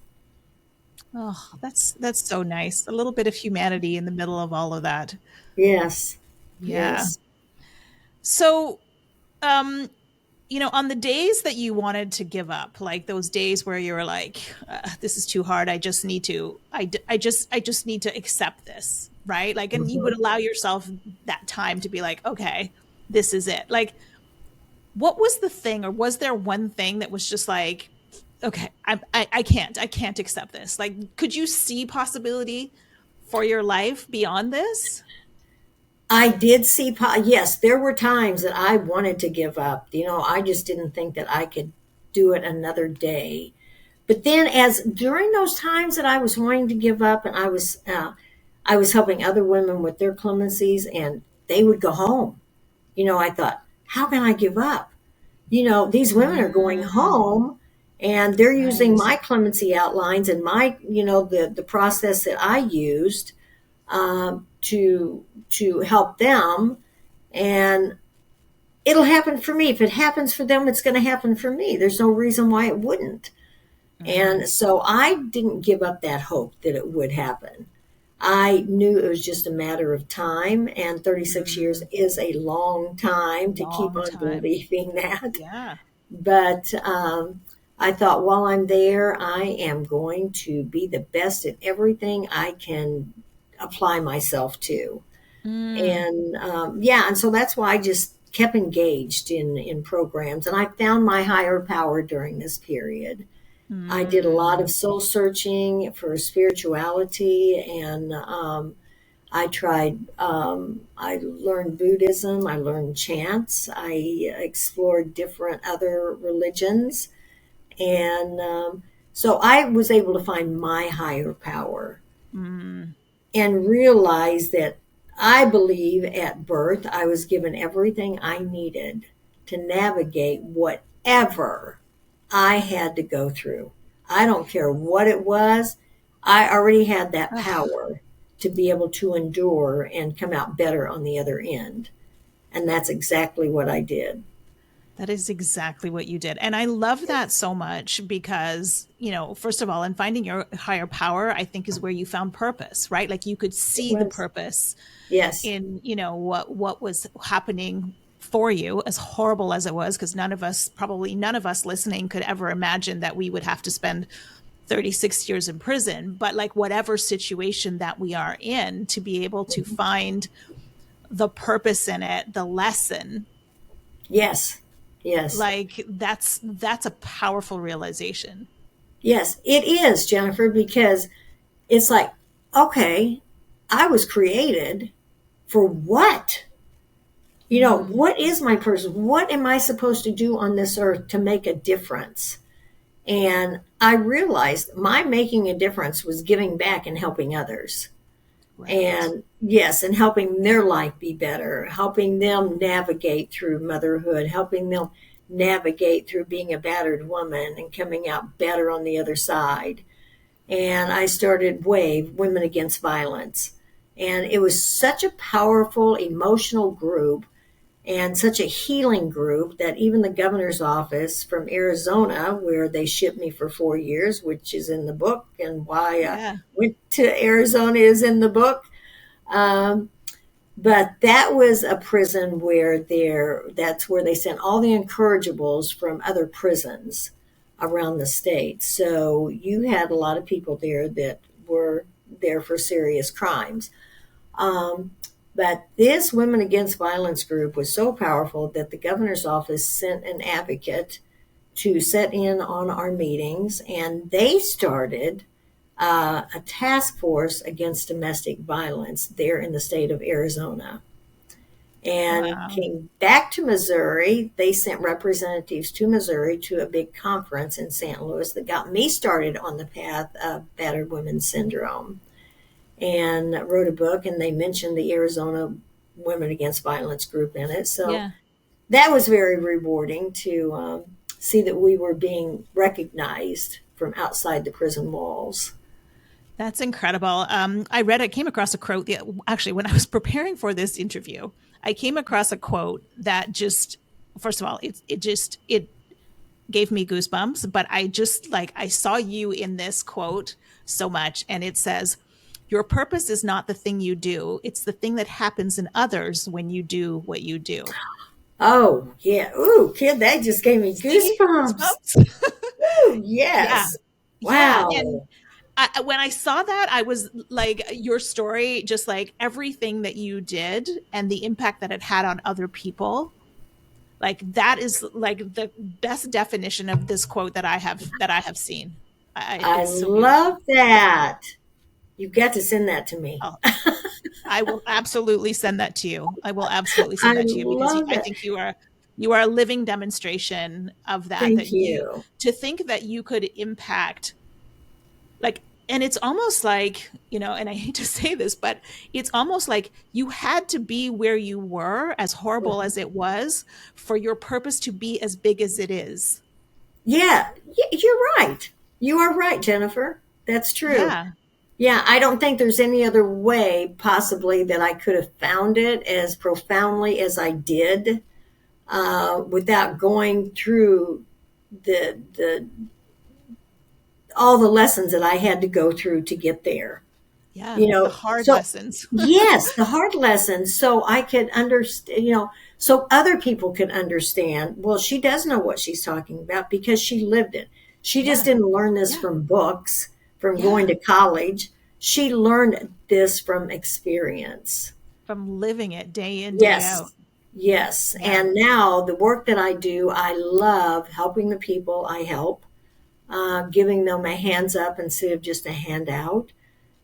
Speaker 2: Oh, that's so nice. A little bit of humanity in the middle of all of that.
Speaker 1: Yes,
Speaker 2: Yeah.
Speaker 1: yes.
Speaker 2: So, um, on the days that you wanted to give up, like those days where you were like, this is too hard. I just need to, I just need to accept this. Right. Like, and you would
Speaker 1: Mhm.
Speaker 2: allow yourself that time to be like, okay, this is it. Like, what was the thing, or was there one thing that was just like, okay, I can't accept this. Like, could you see possibility for your life beyond this?
Speaker 1: I did see, yes, there were times that I wanted to give up. I just didn't think that I could do it another day. But then, as during those times that I was wanting to give up, and I was helping other women with their clemencies, and they would go home. I thought, how can I give up? These women are going
Speaker 2: Mm,
Speaker 1: home, and they're using
Speaker 2: right.
Speaker 1: my clemency outlines and my, the process that I used to help them, and it'll happen for me. If it happens for them, it's going to happen for me. There's no reason why it wouldn't.
Speaker 2: Mm,
Speaker 1: And so I didn't give up that hope that it would happen. I knew it was just a matter of time, and 36 years
Speaker 2: mm,
Speaker 1: is a long time to keep
Speaker 2: long
Speaker 1: on
Speaker 2: time.
Speaker 1: believing that.
Speaker 2: Yeah.
Speaker 1: But I thought, while I'm there, I am going to be the best at everything I can apply myself to.
Speaker 2: Mm,
Speaker 1: And yeah, and so that's why I just kept engaged in programs, and I found my higher power during this period. I did a lot of
Speaker 2: mm.
Speaker 1: soul searching for spirituality, and I learned Buddhism, I learned chants, I explored different other religions, and so I was able to find my higher power
Speaker 2: Mm.
Speaker 1: and realize that I believe at birth I was given everything I needed to navigate whatever I had to go through. I don't care what it was. I already had that
Speaker 2: Ah,
Speaker 1: power to be able to endure and come out better on the other end. And that's exactly what I did.
Speaker 2: that is exactly what you did. And I love that so much because, first of all, in finding your higher power, I think is where you found purpose, right? Like you could
Speaker 1: It
Speaker 2: see the
Speaker 1: was.
Speaker 2: purpose
Speaker 1: Yes.
Speaker 2: in, what was happening for you, as horrible as it was, because probably none of us listening could ever imagine that we would have to spend 36 years in prison. But like whatever situation that we are in, to be able to find the purpose in it, the lesson,
Speaker 1: Yes. Yes.
Speaker 2: like that's a powerful realization.
Speaker 1: Yes. It is, Jennifer, because it's like, okay, I was created for what?
Speaker 2: Mm,
Speaker 1: What is my purpose? What am I supposed to do on this earth to make a difference? And I realized my making a difference was giving back and helping others.
Speaker 2: Right.
Speaker 1: And yes, and helping their life be better, helping them navigate through motherhood, helping them navigate through being a battered woman and coming out better on the other side. And I started WAVE, Women Against Violence. And it was such a powerful emotional group and such a healing group that even the governor's office from Arizona, where they shipped me for 4 years, which is in the book, and why I
Speaker 2: Yeah.
Speaker 1: went to Arizona is in the book. Um, but that was a prison where that's where they sent all the incorrigibles from other prisons around the state. So you had a lot of people there that were there for serious crimes. Um, but this Women Against Violence group was so powerful that the governor's office sent an advocate to sit in on our meetings, and they started a task force against domestic violence there in the state of Arizona. And
Speaker 2: Wow.
Speaker 1: came back to Missouri. They sent representatives to Missouri to a big conference in St. Louis that got me started on the path of battered women syndrome, and wrote a book, and they mentioned the Arizona Women Against Violence group in it. So
Speaker 2: Yeah.
Speaker 1: that was very rewarding to see that we were being recognized from outside the prison walls.
Speaker 2: That's incredible. I came across a quote. Actually, when I was preparing for this interview, I came across a quote that just, first of all, it gave me goosebumps. But I just I saw you in this quote so much, and it says, "Your purpose is not the thing you do; it's the thing that happens in others when you do what you do."
Speaker 1: Oh, yeah. Ooh, kid, that just gave me
Speaker 2: See,
Speaker 1: goosebumps.
Speaker 2: goosebumps.
Speaker 1: Ooh,
Speaker 2: Yeah,
Speaker 1: yes.
Speaker 2: yeah, and
Speaker 1: Wow.
Speaker 2: when I saw that, I was like, your story, just like everything that you did and the impact that it had on other people, like that is like the best definition of this quote that I have seen.
Speaker 1: I
Speaker 2: It's so beautiful.
Speaker 1: love that. You've got to send that to me.
Speaker 2: Oh, I will absolutely send that to you. I will absolutely
Speaker 1: I
Speaker 2: send that to you because
Speaker 1: love
Speaker 2: I
Speaker 1: it.
Speaker 2: think you are a living demonstration of that.
Speaker 1: Thank
Speaker 2: That you
Speaker 1: you.
Speaker 2: to think that you could impact like, and it's almost like, and I hate to say this, but it's almost like you had to be where you were, as horrible as it was, for your purpose to be as big as it is.
Speaker 1: Yeah, you're right. You are right, Jennifer. That's true.
Speaker 2: Yeah.
Speaker 1: Yeah, I don't think there's any other way possibly that I could have found it as profoundly as I did without going through the all the lessons that I had to go through to get there.
Speaker 2: Yeah,
Speaker 1: You
Speaker 2: the
Speaker 1: know,
Speaker 2: hard
Speaker 1: so
Speaker 2: lessons.
Speaker 1: yes, the hard lessons, so I could understand. So other people could understand. Well, she does know what she's talking about because she lived it. She just
Speaker 2: Yeah.
Speaker 1: didn't learn this
Speaker 2: Yeah.
Speaker 1: from books, from going
Speaker 2: Yeah.
Speaker 1: to college. She learned this from experience.
Speaker 2: From living it day in, day out.
Speaker 1: Yes. Yes.
Speaker 2: Yeah.
Speaker 1: And now the work that I do, I love helping the people I help, giving them a hands up instead of just a handout.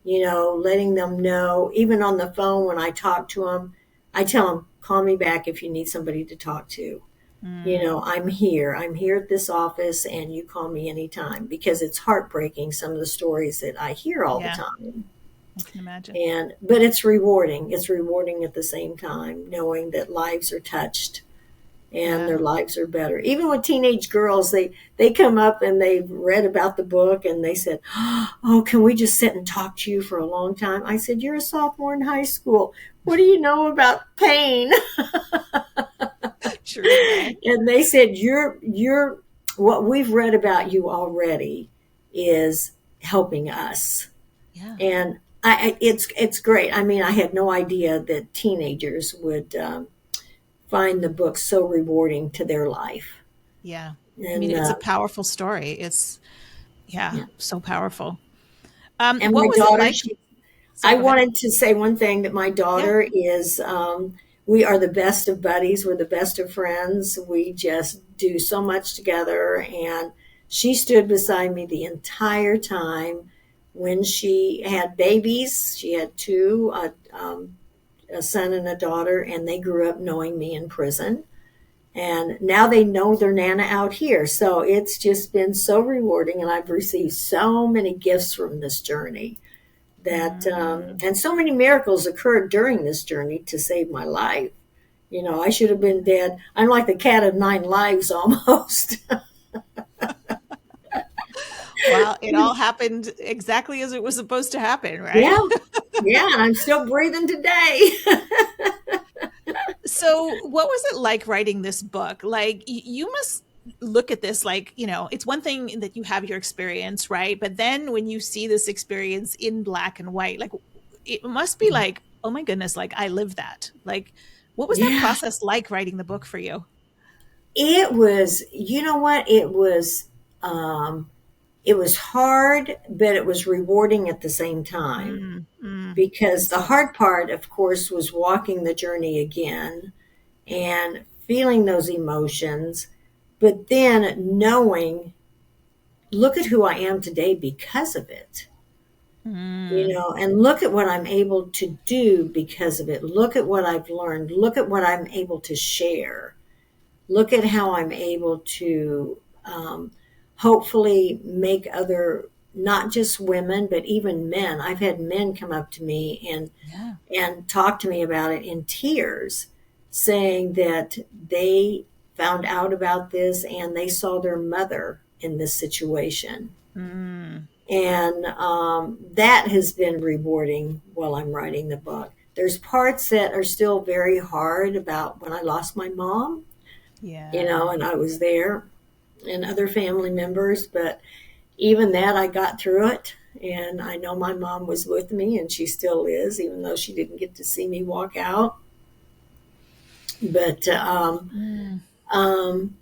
Speaker 1: Letting them know, even on the phone when I talk to them, I tell them, call me back if you need somebody to talk to.
Speaker 2: Mm,
Speaker 1: I'm here. I'm here at this office and you call me anytime because it's heartbreaking, some of the stories that I hear all the
Speaker 2: yeah,
Speaker 1: time.
Speaker 2: I can imagine.
Speaker 1: But it's rewarding. It's rewarding at the same time, knowing that lives are touched and
Speaker 2: Yeah.
Speaker 1: their lives are better. Even with teenage girls, they come up and they've read about the book and they said, "Oh, can we just sit and talk to you for a long time?" I said, "You're a sophomore in high school. What do you know about pain?"
Speaker 2: True, eh?
Speaker 1: And they said, "You're what we've read about you already is helping us."
Speaker 2: Yeah.
Speaker 1: And it's great. I mean, I had no idea that teenagers would find the book so rewarding to their life.
Speaker 2: Yeah. I mean,
Speaker 1: And
Speaker 2: it's a powerful story. It's, yeah,
Speaker 1: yeah.
Speaker 2: so powerful.
Speaker 1: And
Speaker 2: What
Speaker 1: my
Speaker 2: was it
Speaker 1: daughter,
Speaker 2: like?
Speaker 1: I
Speaker 2: Sorry, go ahead.
Speaker 1: wanted to say one thing that my
Speaker 2: Yeah.
Speaker 1: daughter is, we are the best of buddies. We're the best of friends. We just do so much together. And she stood beside me the entire time when she had babies. She had two, a son and a daughter, and they grew up knowing me in prison. And now they know their Nana out here. So it's just been so rewarding. And I've received so many gifts from this journey that
Speaker 2: Mm.
Speaker 1: and so many miracles occurred during this journey to save my life. I should have been dead. I'm like the cat of nine lives almost.
Speaker 2: Well, it all happened exactly as it was supposed to happen, right?
Speaker 1: Yeah, yeah, and I'm still breathing today.
Speaker 2: So, what was it like writing this book? Like, you must look at this like, it's one thing that you have your experience, right? But then when you see this experience in black and white, like, it must be like, oh my goodness, like, I lived that. Like, what was that
Speaker 1: Yeah,
Speaker 2: process like writing the book for you?
Speaker 1: it was. You know what? It was hard, but it was rewarding at the same time,
Speaker 2: Mm, mm,
Speaker 1: because the
Speaker 2: excellent.
Speaker 1: hard part, of course, was walking the journey again and feeling those emotions, but then knowing, look at who I am today because of it.
Speaker 2: Mm,
Speaker 1: And look at what I'm able to do because of it. Look at what I've learned. Look at what I'm able to share. Look at how I'm able to hopefully make other, not just women, but even men. I've had men come up to me
Speaker 2: yeah.
Speaker 1: and talk to me about it in tears, saying that they found out about this and they saw their mother in this situation.
Speaker 2: Mm,
Speaker 1: And that has been rewarding while I'm writing the book. There's parts that are still very hard about when I lost my mom,
Speaker 2: yeah.
Speaker 1: and I was there, and other family members, but even that, I got through it. And I know my mom was with me, and she still is, even though she didn't get to see me walk out. But
Speaker 2: Mm,
Speaker 1: um,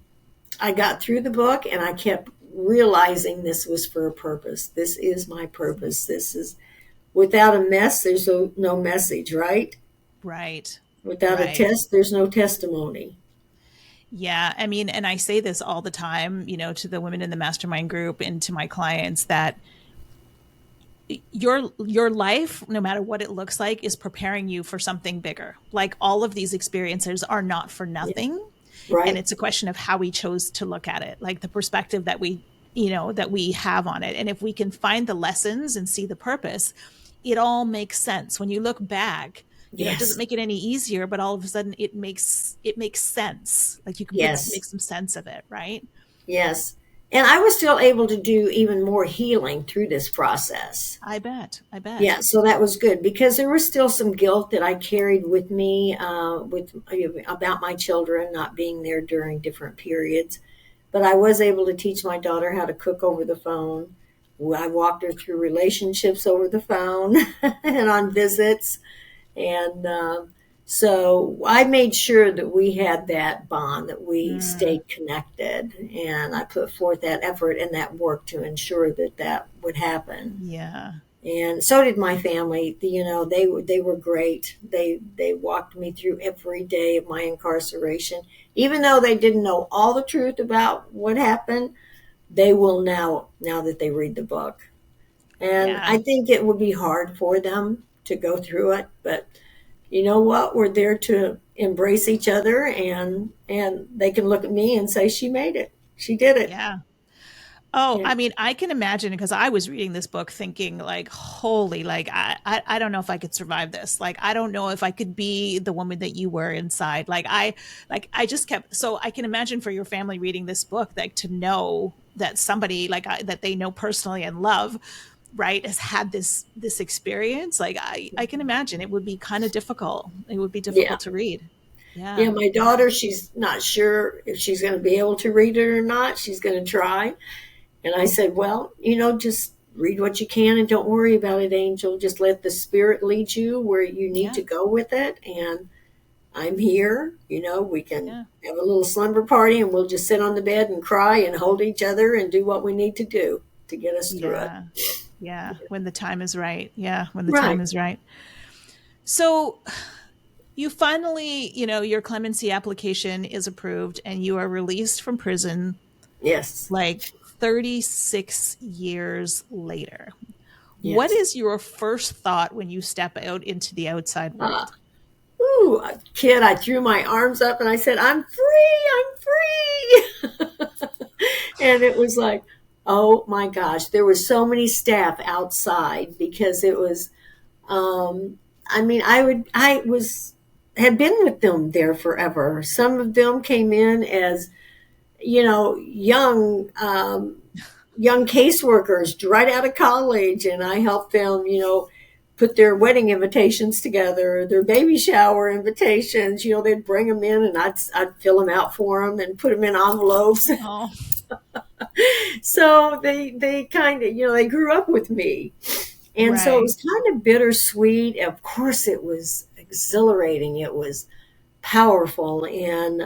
Speaker 1: I got through the book, and I kept realizing this was for a purpose. This is my purpose. This is, without a mess, there's no message, right?
Speaker 2: right.
Speaker 1: Without a
Speaker 2: Right.
Speaker 1: test, there's no testimony.
Speaker 2: Yeah, I mean, and I say this all the time, to the women in the mastermind group and to my clients that your life, no matter what it looks like, is preparing you for something bigger. Like all of these experiences are not for
Speaker 1: Yeah,
Speaker 2: nothing, and
Speaker 1: right?
Speaker 2: it's a question of how we chose to look at it, like the perspective that we have on it. And if we can find the lessons and see the purpose, it all makes sense. When you look back, it doesn't
Speaker 1: Yes,
Speaker 2: make it any easier, but all of a sudden it makes sense. Like you can make
Speaker 1: yes,
Speaker 2: some sense of it, right?
Speaker 1: yes. And I was still able to do even more healing through this process.
Speaker 2: I bet. I bet.
Speaker 1: Yeah, so that was good, because there was still some guilt that I carried with me, about my children not being there during different periods. But I was able to teach my daughter how to cook over the phone. I walked her through relationships over the phone and on visits. And so I made sure that we had that bond, that we
Speaker 2: Mm,
Speaker 1: stayed connected. And I put forth that effort and that work to ensure that that would happen.
Speaker 2: yeah.
Speaker 1: And so did my family. They were great. They walked me through every day of my incarceration, even though they didn't know all the truth about what happened. They will now that they read the book. And
Speaker 2: Yeah.
Speaker 1: I think it would be hard for them to go through it, but you know what? We're there to embrace each other, and they can look at me and say, she made it. She did it.
Speaker 2: Yeah. Oh,
Speaker 1: Yeah.
Speaker 2: I mean, I can imagine because I was reading this book thinking like, holy, like I don't know if I could survive this. Like I don't know if I could be the woman that you were inside. Like I just kept so I can imagine for your family reading this book, like to know that somebody that they know personally and love, right, has had this experience. Like I can imagine it would be kind of difficult. It would be
Speaker 1: Yeah.
Speaker 2: difficult to read.
Speaker 1: Yeah,
Speaker 2: Yeah.
Speaker 1: my
Speaker 2: Yeah.
Speaker 1: daughter, she's not sure if she's going to be able to read it or not. She's going to try. And I said, well, just read what you can and don't worry about it, Angel. Just let the Spirit lead you where you need
Speaker 2: Yeah.
Speaker 1: to go with it. And I'm here. We can
Speaker 2: Yeah.
Speaker 1: have a little slumber party, and we'll just sit on the bed and cry and hold each other and do what we need to do to get us through it.
Speaker 2: Yeah. Yeah. When the time is right. Yeah. When the time
Speaker 1: Right.
Speaker 2: is right. So you finally, your clemency application is approved and you are released from prison
Speaker 1: Yes.
Speaker 2: like 36 years later. What
Speaker 1: Yes.
Speaker 2: is your first thought when you step out into the outside
Speaker 1: Uh,
Speaker 2: world?
Speaker 1: Ooh, a kid, I threw my arms up and I said, I'm free, I'm free. And it was like, Oh my gosh, there was so many staff outside because it was. I mean, I was had been with them there forever. Some of them came in as young caseworkers right out of college, and I helped them, put their wedding invitations together, their baby shower invitations. They'd bring them in, and I'd fill them out for them and put them in envelopes.
Speaker 2: Oh,
Speaker 1: So they kind of, they grew up with me. And so it
Speaker 2: right.
Speaker 1: was kind of bittersweet. Of course, it was exhilarating. It was powerful. And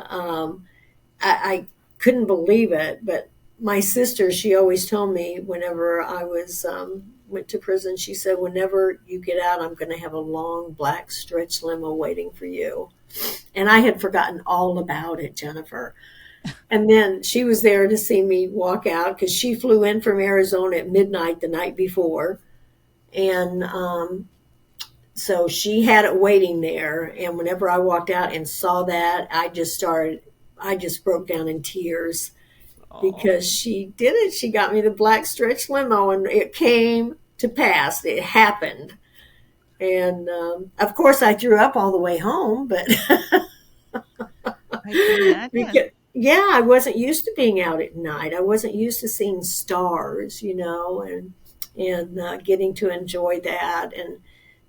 Speaker 1: I couldn't believe it. But my sister, she always told me whenever I went to prison, she said, whenever you get out, I'm going to have a long black stretch limo waiting for you. And I had forgotten all about it, Jennifer. And then she was there to see me walk out because she flew in from Arizona at midnight the night before. And so she had it waiting there. And whenever I walked out and saw that, I just broke down in tears
Speaker 2: Oh,
Speaker 1: because she did it. She got me the black stretch limo, and it came to pass. It happened. And of course, I threw up all the way home, but
Speaker 2: I can imagine.
Speaker 1: because, yeah, I wasn't used to being out at night. I wasn't used to seeing stars, and getting to enjoy that and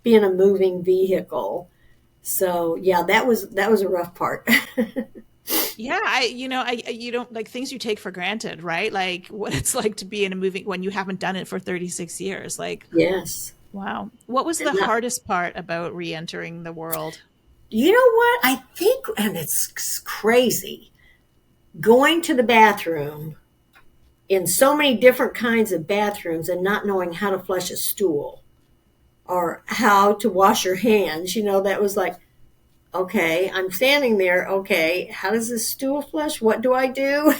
Speaker 1: being a moving vehicle. So yeah, that was a rough part.
Speaker 2: Yeah, you don't like things you take for granted, right? Like what it's like to be in a movie when you haven't done it for 36 years. Like,
Speaker 1: Yes.
Speaker 2: wow. What was the
Speaker 1: And
Speaker 2: hardest part about re-entering the world?
Speaker 1: you know what? I think, and it's crazy, going to the bathroom in so many different kinds of bathrooms and not knowing how to flush a stool or how to wash your hands. That was like, okay, I'm standing there. Okay, how does this stool flush? What do I do?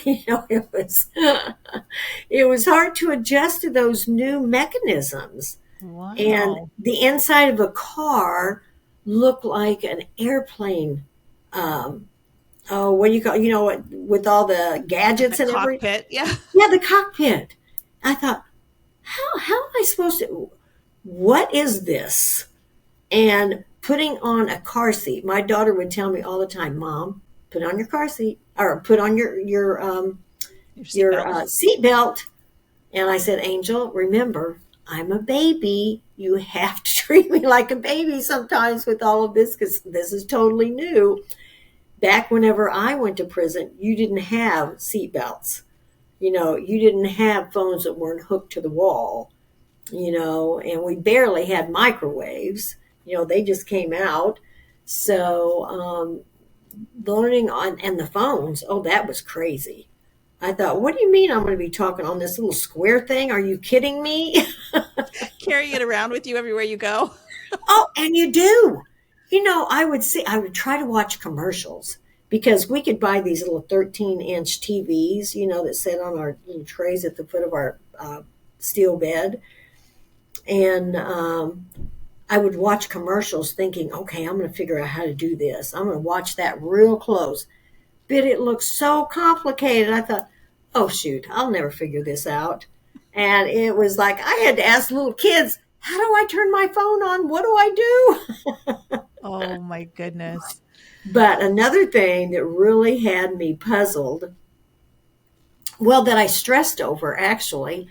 Speaker 1: It was hard to adjust to those new mechanisms. And
Speaker 2: Wow.
Speaker 1: the inside of a car looked like an airplane. Um, oh, what do you call? What, with all the
Speaker 2: The
Speaker 1: gadgets and everything.
Speaker 2: cockpit. Yeah.
Speaker 1: Yeah, the cockpit. I thought, how am I supposed to? What is this? And putting on a car seat. My daughter would tell me all the time, "Mom, put on your car seat or put on
Speaker 2: Your
Speaker 1: your
Speaker 2: seatbelt.
Speaker 1: seat belt." And I said, "Angel, remember, I'm a baby. You have to treat me like a baby sometimes with all of this because this is totally new." Back whenever I went to prison, you didn't have seat belts. You didn't have phones that weren't hooked to the wall. And we barely had microwaves. They just came out. So learning on and the phones, oh, that was crazy. I thought, what do you mean I'm going to be talking on this little square thing? Are you kidding me?
Speaker 2: Carry it around with you everywhere you go.
Speaker 1: Oh, and you do. I would try to watch commercials because we could buy these little 13-inch TVs, that sit on our little trays at the foot of our steel bed. And I would watch commercials thinking, okay, I'm going to figure out how to do this. I'm going to watch that real close. But it looked so complicated. I thought, oh, shoot, I'll never figure this out. And it was like I had to ask little kids, how do I turn my phone on? What do I do?
Speaker 2: Oh my goodness.
Speaker 1: But another thing that really had me puzzled, well, that I stressed over actually,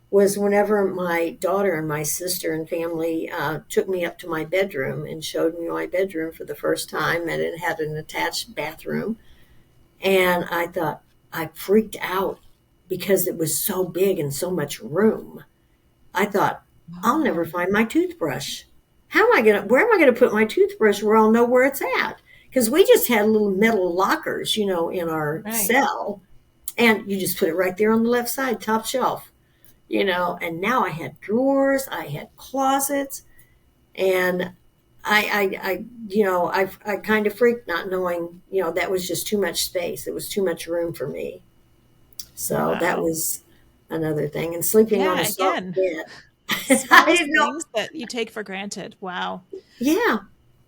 Speaker 1: was whenever my daughter and my sister and family took me up to my bedroom and showed me my bedroom for the first time, and it had an attached bathroom. And I thought, I freaked out because it was so big and so much room. I thought, I'll never
Speaker 2: Wow.
Speaker 1: find my toothbrush. Where am I going to put my toothbrush where I'll know where it's at? Because we just had little metal lockers, in our
Speaker 2: Right.
Speaker 1: cell. And you just put it right there on the left side, top shelf, and now I had drawers, I had closets, and I kind of freaked not knowing, that was just too much space. It was too much room for me. So that
Speaker 2: Wow.
Speaker 1: was another thing. And sleeping on a
Speaker 2: Yeah,
Speaker 1: soft
Speaker 2: again,
Speaker 1: bed. I
Speaker 2: smallest
Speaker 1: didn't know.
Speaker 2: things that you take for granted. Wow.
Speaker 1: Yeah,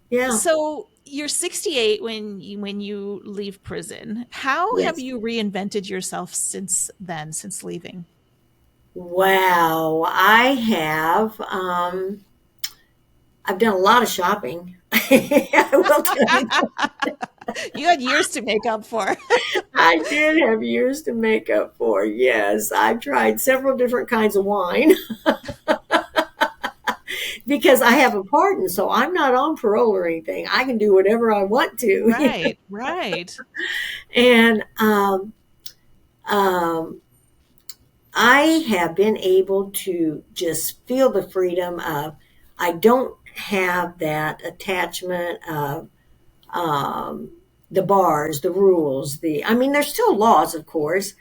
Speaker 1: yeah,
Speaker 2: So you're 68 when you leave prison. How have
Speaker 1: yes.
Speaker 2: you reinvented yourself since then, since leaving?
Speaker 1: Wow, I have. I've done a lot of shopping. I will tell you.
Speaker 2: You had years to make up for.
Speaker 1: I did have years to make up for. Yes, I've tried several different kinds of wine because I have a pardon, so I'm not on parole or anything. I can do whatever I want to.
Speaker 2: Right, right.
Speaker 1: And um, I have been able to just feel the freedom of, I don't have that attachment of the bars, the rules, I mean, there's still laws, of course,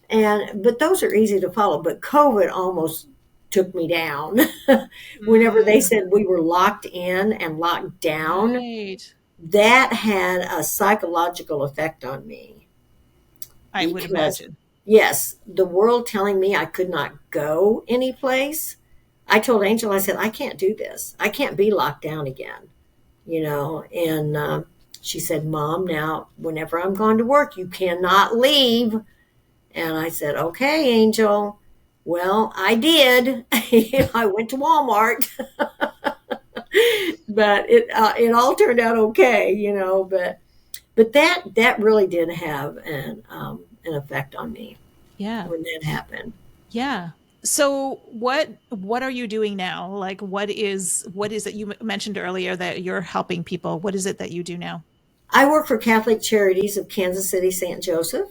Speaker 1: but those are easy to follow. But COVID almost took me down. Whenever they
Speaker 2: Mm,
Speaker 1: said we were locked in and locked down,
Speaker 2: right.
Speaker 1: that had a psychological effect on me
Speaker 2: I would
Speaker 1: because,
Speaker 2: imagine.
Speaker 1: yes, the world telling me I could not go anyplace. I told Angel, I said, I can't do this. I can't be locked down again, and she said, Mom, now, whenever I'm going to work, you cannot leave. And I said, okay, Angel. Well, I did. I went to Walmart, but it all turned out okay, But that really did have an effect on me
Speaker 2: Yeah.
Speaker 1: when that happened.
Speaker 2: Yeah. So what are you doing now? Like what is it you mentioned earlier that you're helping people? What is it that you do now?
Speaker 1: I work for Catholic Charities of Kansas City, St. Joseph.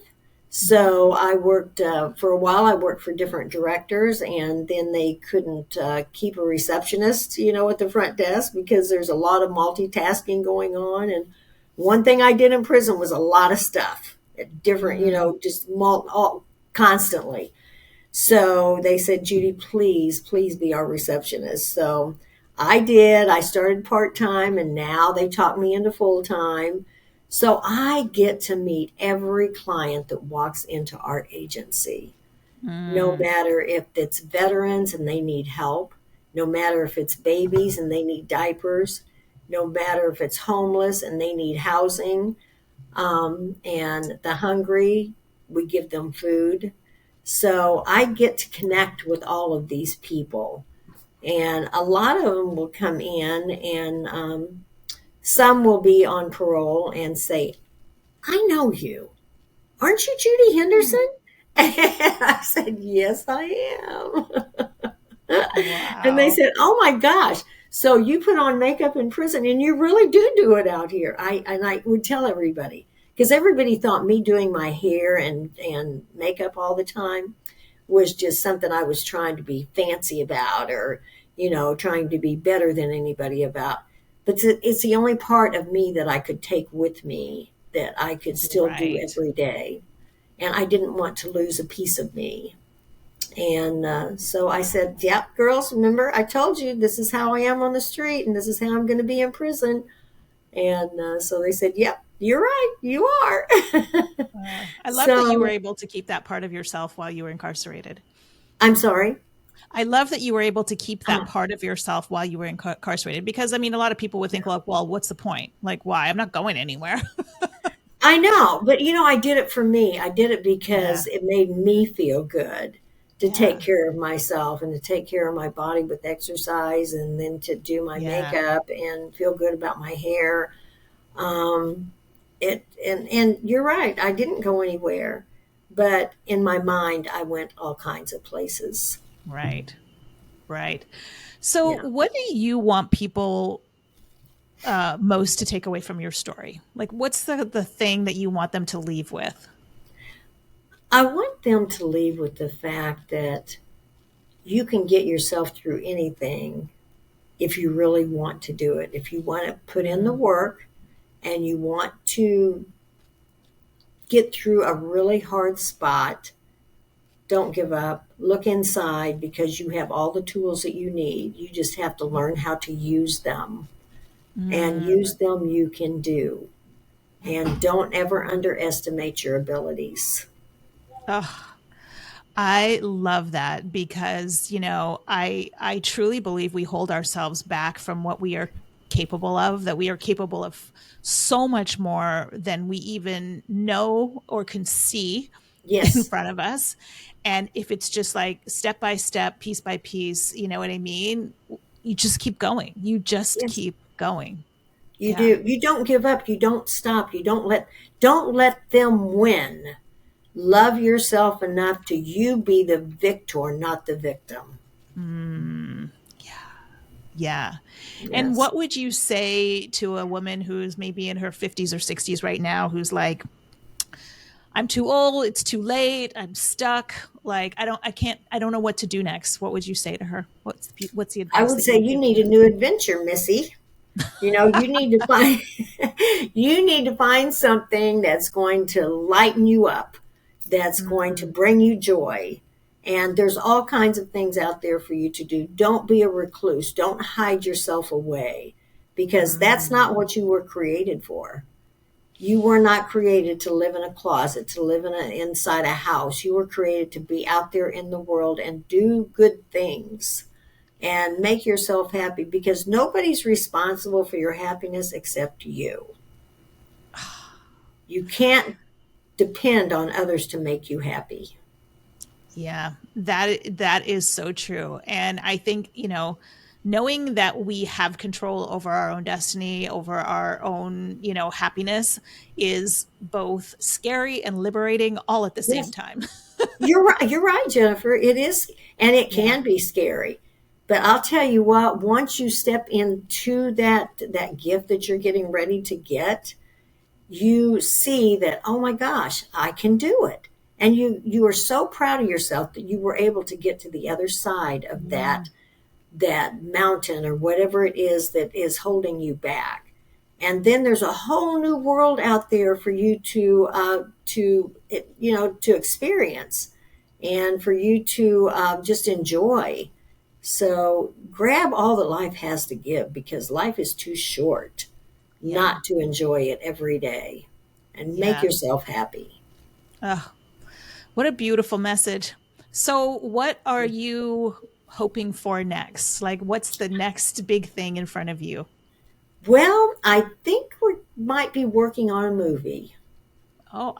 Speaker 2: Mhm.
Speaker 1: So I worked for a while. I worked for different directors, and then they couldn't keep a receptionist, at the front desk because there's a lot of multitasking going on. And one thing I did in prison was a lot of stuff, different,
Speaker 2: Mm,
Speaker 1: just constantly. So they said, Judy, please, please be our receptionist. So I did. I started part time, and now they talked me into full time. So I get to meet every client that walks into our agency, no
Speaker 2: mm,
Speaker 1: matter if it's veterans and they need help, no matter if it's babies and they need diapers, no matter if it's homeless and they need housing, and the hungry, we give them food. So I get to connect with all of these people. And a lot of them will come in, and some will be on parole and say, I know you. Aren't you Judy
Speaker 2: mm.
Speaker 1: Henderson? And I said, yes, I am. And they
Speaker 2: Wow.
Speaker 1: said, oh my gosh. So you put on makeup in prison and you really do it out here. I would tell everybody because everybody thought me doing my hair and makeup all the time was just something I was trying to be fancy about or, trying to be better than anybody about. But it's the only part of me that I could take with me that I could still do
Speaker 2: Right.
Speaker 1: every day. And I didn't want to lose a piece of me. And so I said, yep, girls, remember, I told you this is how I am on the street and this is how I'm going to be in prison. And so they said, yep, you're right, you are.
Speaker 2: I love that you were
Speaker 1: So
Speaker 2: able to keep that part of yourself while you were incarcerated.
Speaker 1: I'm sorry.
Speaker 2: I love that you were able to keep that
Speaker 1: Uh,
Speaker 2: part of yourself while you were incarcerated because I mean a lot of people would think like, well, what's the point? Like why? I'm not going anywhere.
Speaker 1: I know, but I did it for me. I did it
Speaker 2: Yeah.
Speaker 1: because it made me feel good to take
Speaker 2: Yeah.
Speaker 1: care of myself and to take care of my body with exercise and then to do my
Speaker 2: Yeah.
Speaker 1: makeup and feel good about my hair. Um, and you're right. I didn't go anywhere, but in my mind, I went all kinds of places.
Speaker 2: Right. Right. So,
Speaker 1: Yeah.
Speaker 2: what do you want people most to take away from your story? Like, what's the thing that you want them to leave with?
Speaker 1: I want them to leave with the fact that you can get yourself through anything if you really want to do it. If you want to put in the
Speaker 2: Mm,
Speaker 1: work and you want to get through a really hard spot, don't give up. Look inside because you have all the tools that you need. You just have to learn how to use them. And
Speaker 2: mm.
Speaker 1: use them you can do. And don't ever underestimate your abilities.
Speaker 2: Oh, I love that because, I truly believe we hold ourselves back from what we are capable of, that we are capable of so much more than we even know or can see. in
Speaker 1: Yes.
Speaker 2: front of us. And if it's just like step by step, piece by piece, you know what I mean? You just keep going. You just
Speaker 1: Yes.
Speaker 2: keep going.
Speaker 1: You
Speaker 2: Yeah.
Speaker 1: do. You don't give up. You don't stop. You don't let them win. Love yourself enough to you be the victor, not the victim.
Speaker 2: Mm, yeah. Yeah. And
Speaker 1: Yes.
Speaker 2: what would you say to a woman who's maybe in her 50s or 60s right now, who's like, I'm too old, it's too late, I'm stuck, like I don't know what to do next. What would you say to her? What's the
Speaker 1: I
Speaker 2: advice
Speaker 1: would
Speaker 2: that you
Speaker 1: say
Speaker 2: would
Speaker 1: you
Speaker 2: give
Speaker 1: need
Speaker 2: to
Speaker 1: a new adventure, Missy. You need to find you need to find something that's going to lighten you up, that's
Speaker 2: her?
Speaker 1: going to bring you joy. And there's all kinds of things out there for you to do. Don't be a recluse. Don't hide yourself away because that's not
Speaker 2: Mm,
Speaker 1: what you were created for. You were not created to live in a closet, to live inside a house. You were created to be out there in the world and do good things and make yourself happy because nobody's responsible for your happiness except you. You can't depend on others to make you happy.
Speaker 2: yeah, that is so true. And I think, knowing that we have control over our own destiny, over our own, happiness is both scary and liberating all at the same
Speaker 1: Yes,
Speaker 2: time.
Speaker 1: you're right. You're right, Jennifer. It is, and it
Speaker 2: Yeah.
Speaker 1: can be scary. But I'll tell you what, once you step into that gift that you're getting ready to get, you see that, oh my gosh, I can do it. And you are so proud of yourself that you were able to get to the other side of
Speaker 2: Mm,
Speaker 1: that mountain or whatever it is that is holding you back. And then there's a whole new world out there for you to experience and for you to just enjoy. So grab all that life has to give because life is too short
Speaker 2: yeah.
Speaker 1: not to enjoy it every day and make
Speaker 2: Yeah.
Speaker 1: yourself happy.
Speaker 2: Oh, what a beautiful message. So, what are you hoping for next? Like, what's the next big thing in front of you?
Speaker 1: Well, I think we might be working on a movie.
Speaker 2: Oh,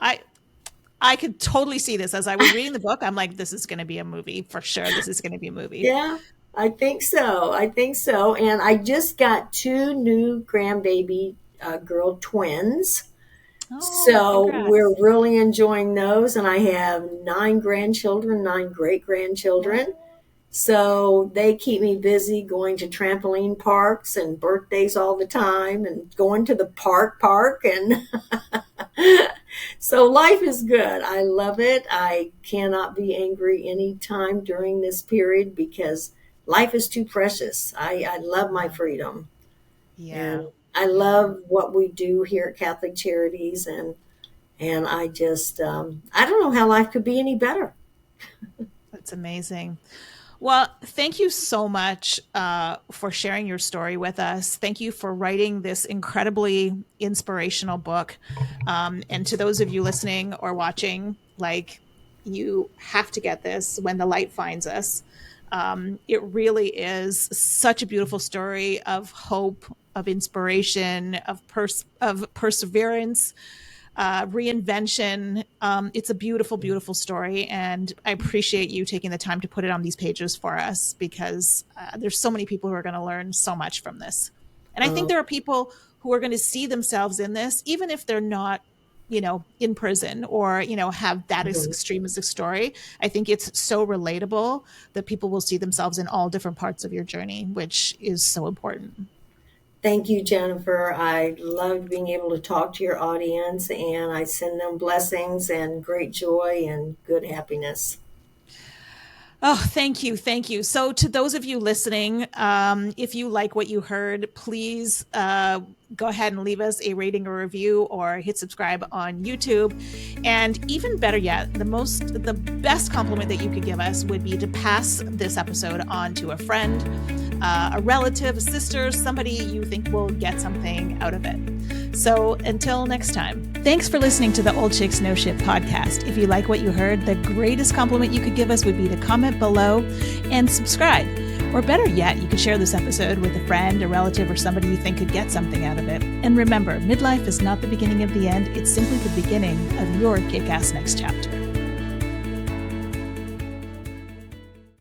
Speaker 2: I could totally see this as I was reading the book. I'm like, this is going to be a movie for sure. This is going to be a movie.
Speaker 1: Yeah, I think so. I think so. And I just got two new grandbaby girl twins.
Speaker 2: Oh,
Speaker 1: So we're
Speaker 2: congrats.
Speaker 1: really enjoying those. And I have nine grandchildren, nine great grandchildren.
Speaker 2: Oh,
Speaker 1: So they keep me busy going to trampoline parks and birthdays all the time and going to the park. And so life is good. I love it. I cannot be angry anytime during this period because life is too precious. I love my
Speaker 2: yeah.
Speaker 1: freedom
Speaker 2: Yeah.
Speaker 1: and I
Speaker 2: Yeah.
Speaker 1: love what we do here at Catholic Charities. And I just, I don't know how life could be any better.
Speaker 2: That's amazing. Well, thank you so much for sharing your story with us. Thank you for writing this incredibly inspirational book. And to those of you listening or watching, like, you have to get this when the light finds us. It really is such a beautiful story of hope, of inspiration, of perseverance, reinvention. It's a beautiful, beautiful story. And I appreciate you taking the time to put it on these pages for us because there's so many people who are going to learn so much from this. And I think
Speaker 1: Um,
Speaker 2: there are people who are going to see themselves in this, even if they're not, in prison or, have that as
Speaker 1: mhm.
Speaker 2: extreme as a story. I think it's so relatable that people will see themselves in all different parts of your journey, which is so important.
Speaker 1: Thank you, Jennifer. I loved being able to talk to your audience, and I send them blessings and great joy and good happiness.
Speaker 2: Oh, thank you. Thank you. So, to those of you listening, if you like what you heard, please go ahead and leave us a rating or review or hit subscribe on YouTube. And even better yet, the best compliment that you could give us would be to pass this episode on to a friend, a relative, a sister, somebody you think will get something out of it. So until next time, thanks for listening to the Old Chicks No Shit podcast. If you like what you heard, the greatest compliment you could give us would be to comment below and subscribe. Or better yet, you could share this episode with a friend, a relative, or somebody you think could get something out of it. And remember, midlife is not the beginning of the end. It's simply the beginning of your kick-ass next chapter.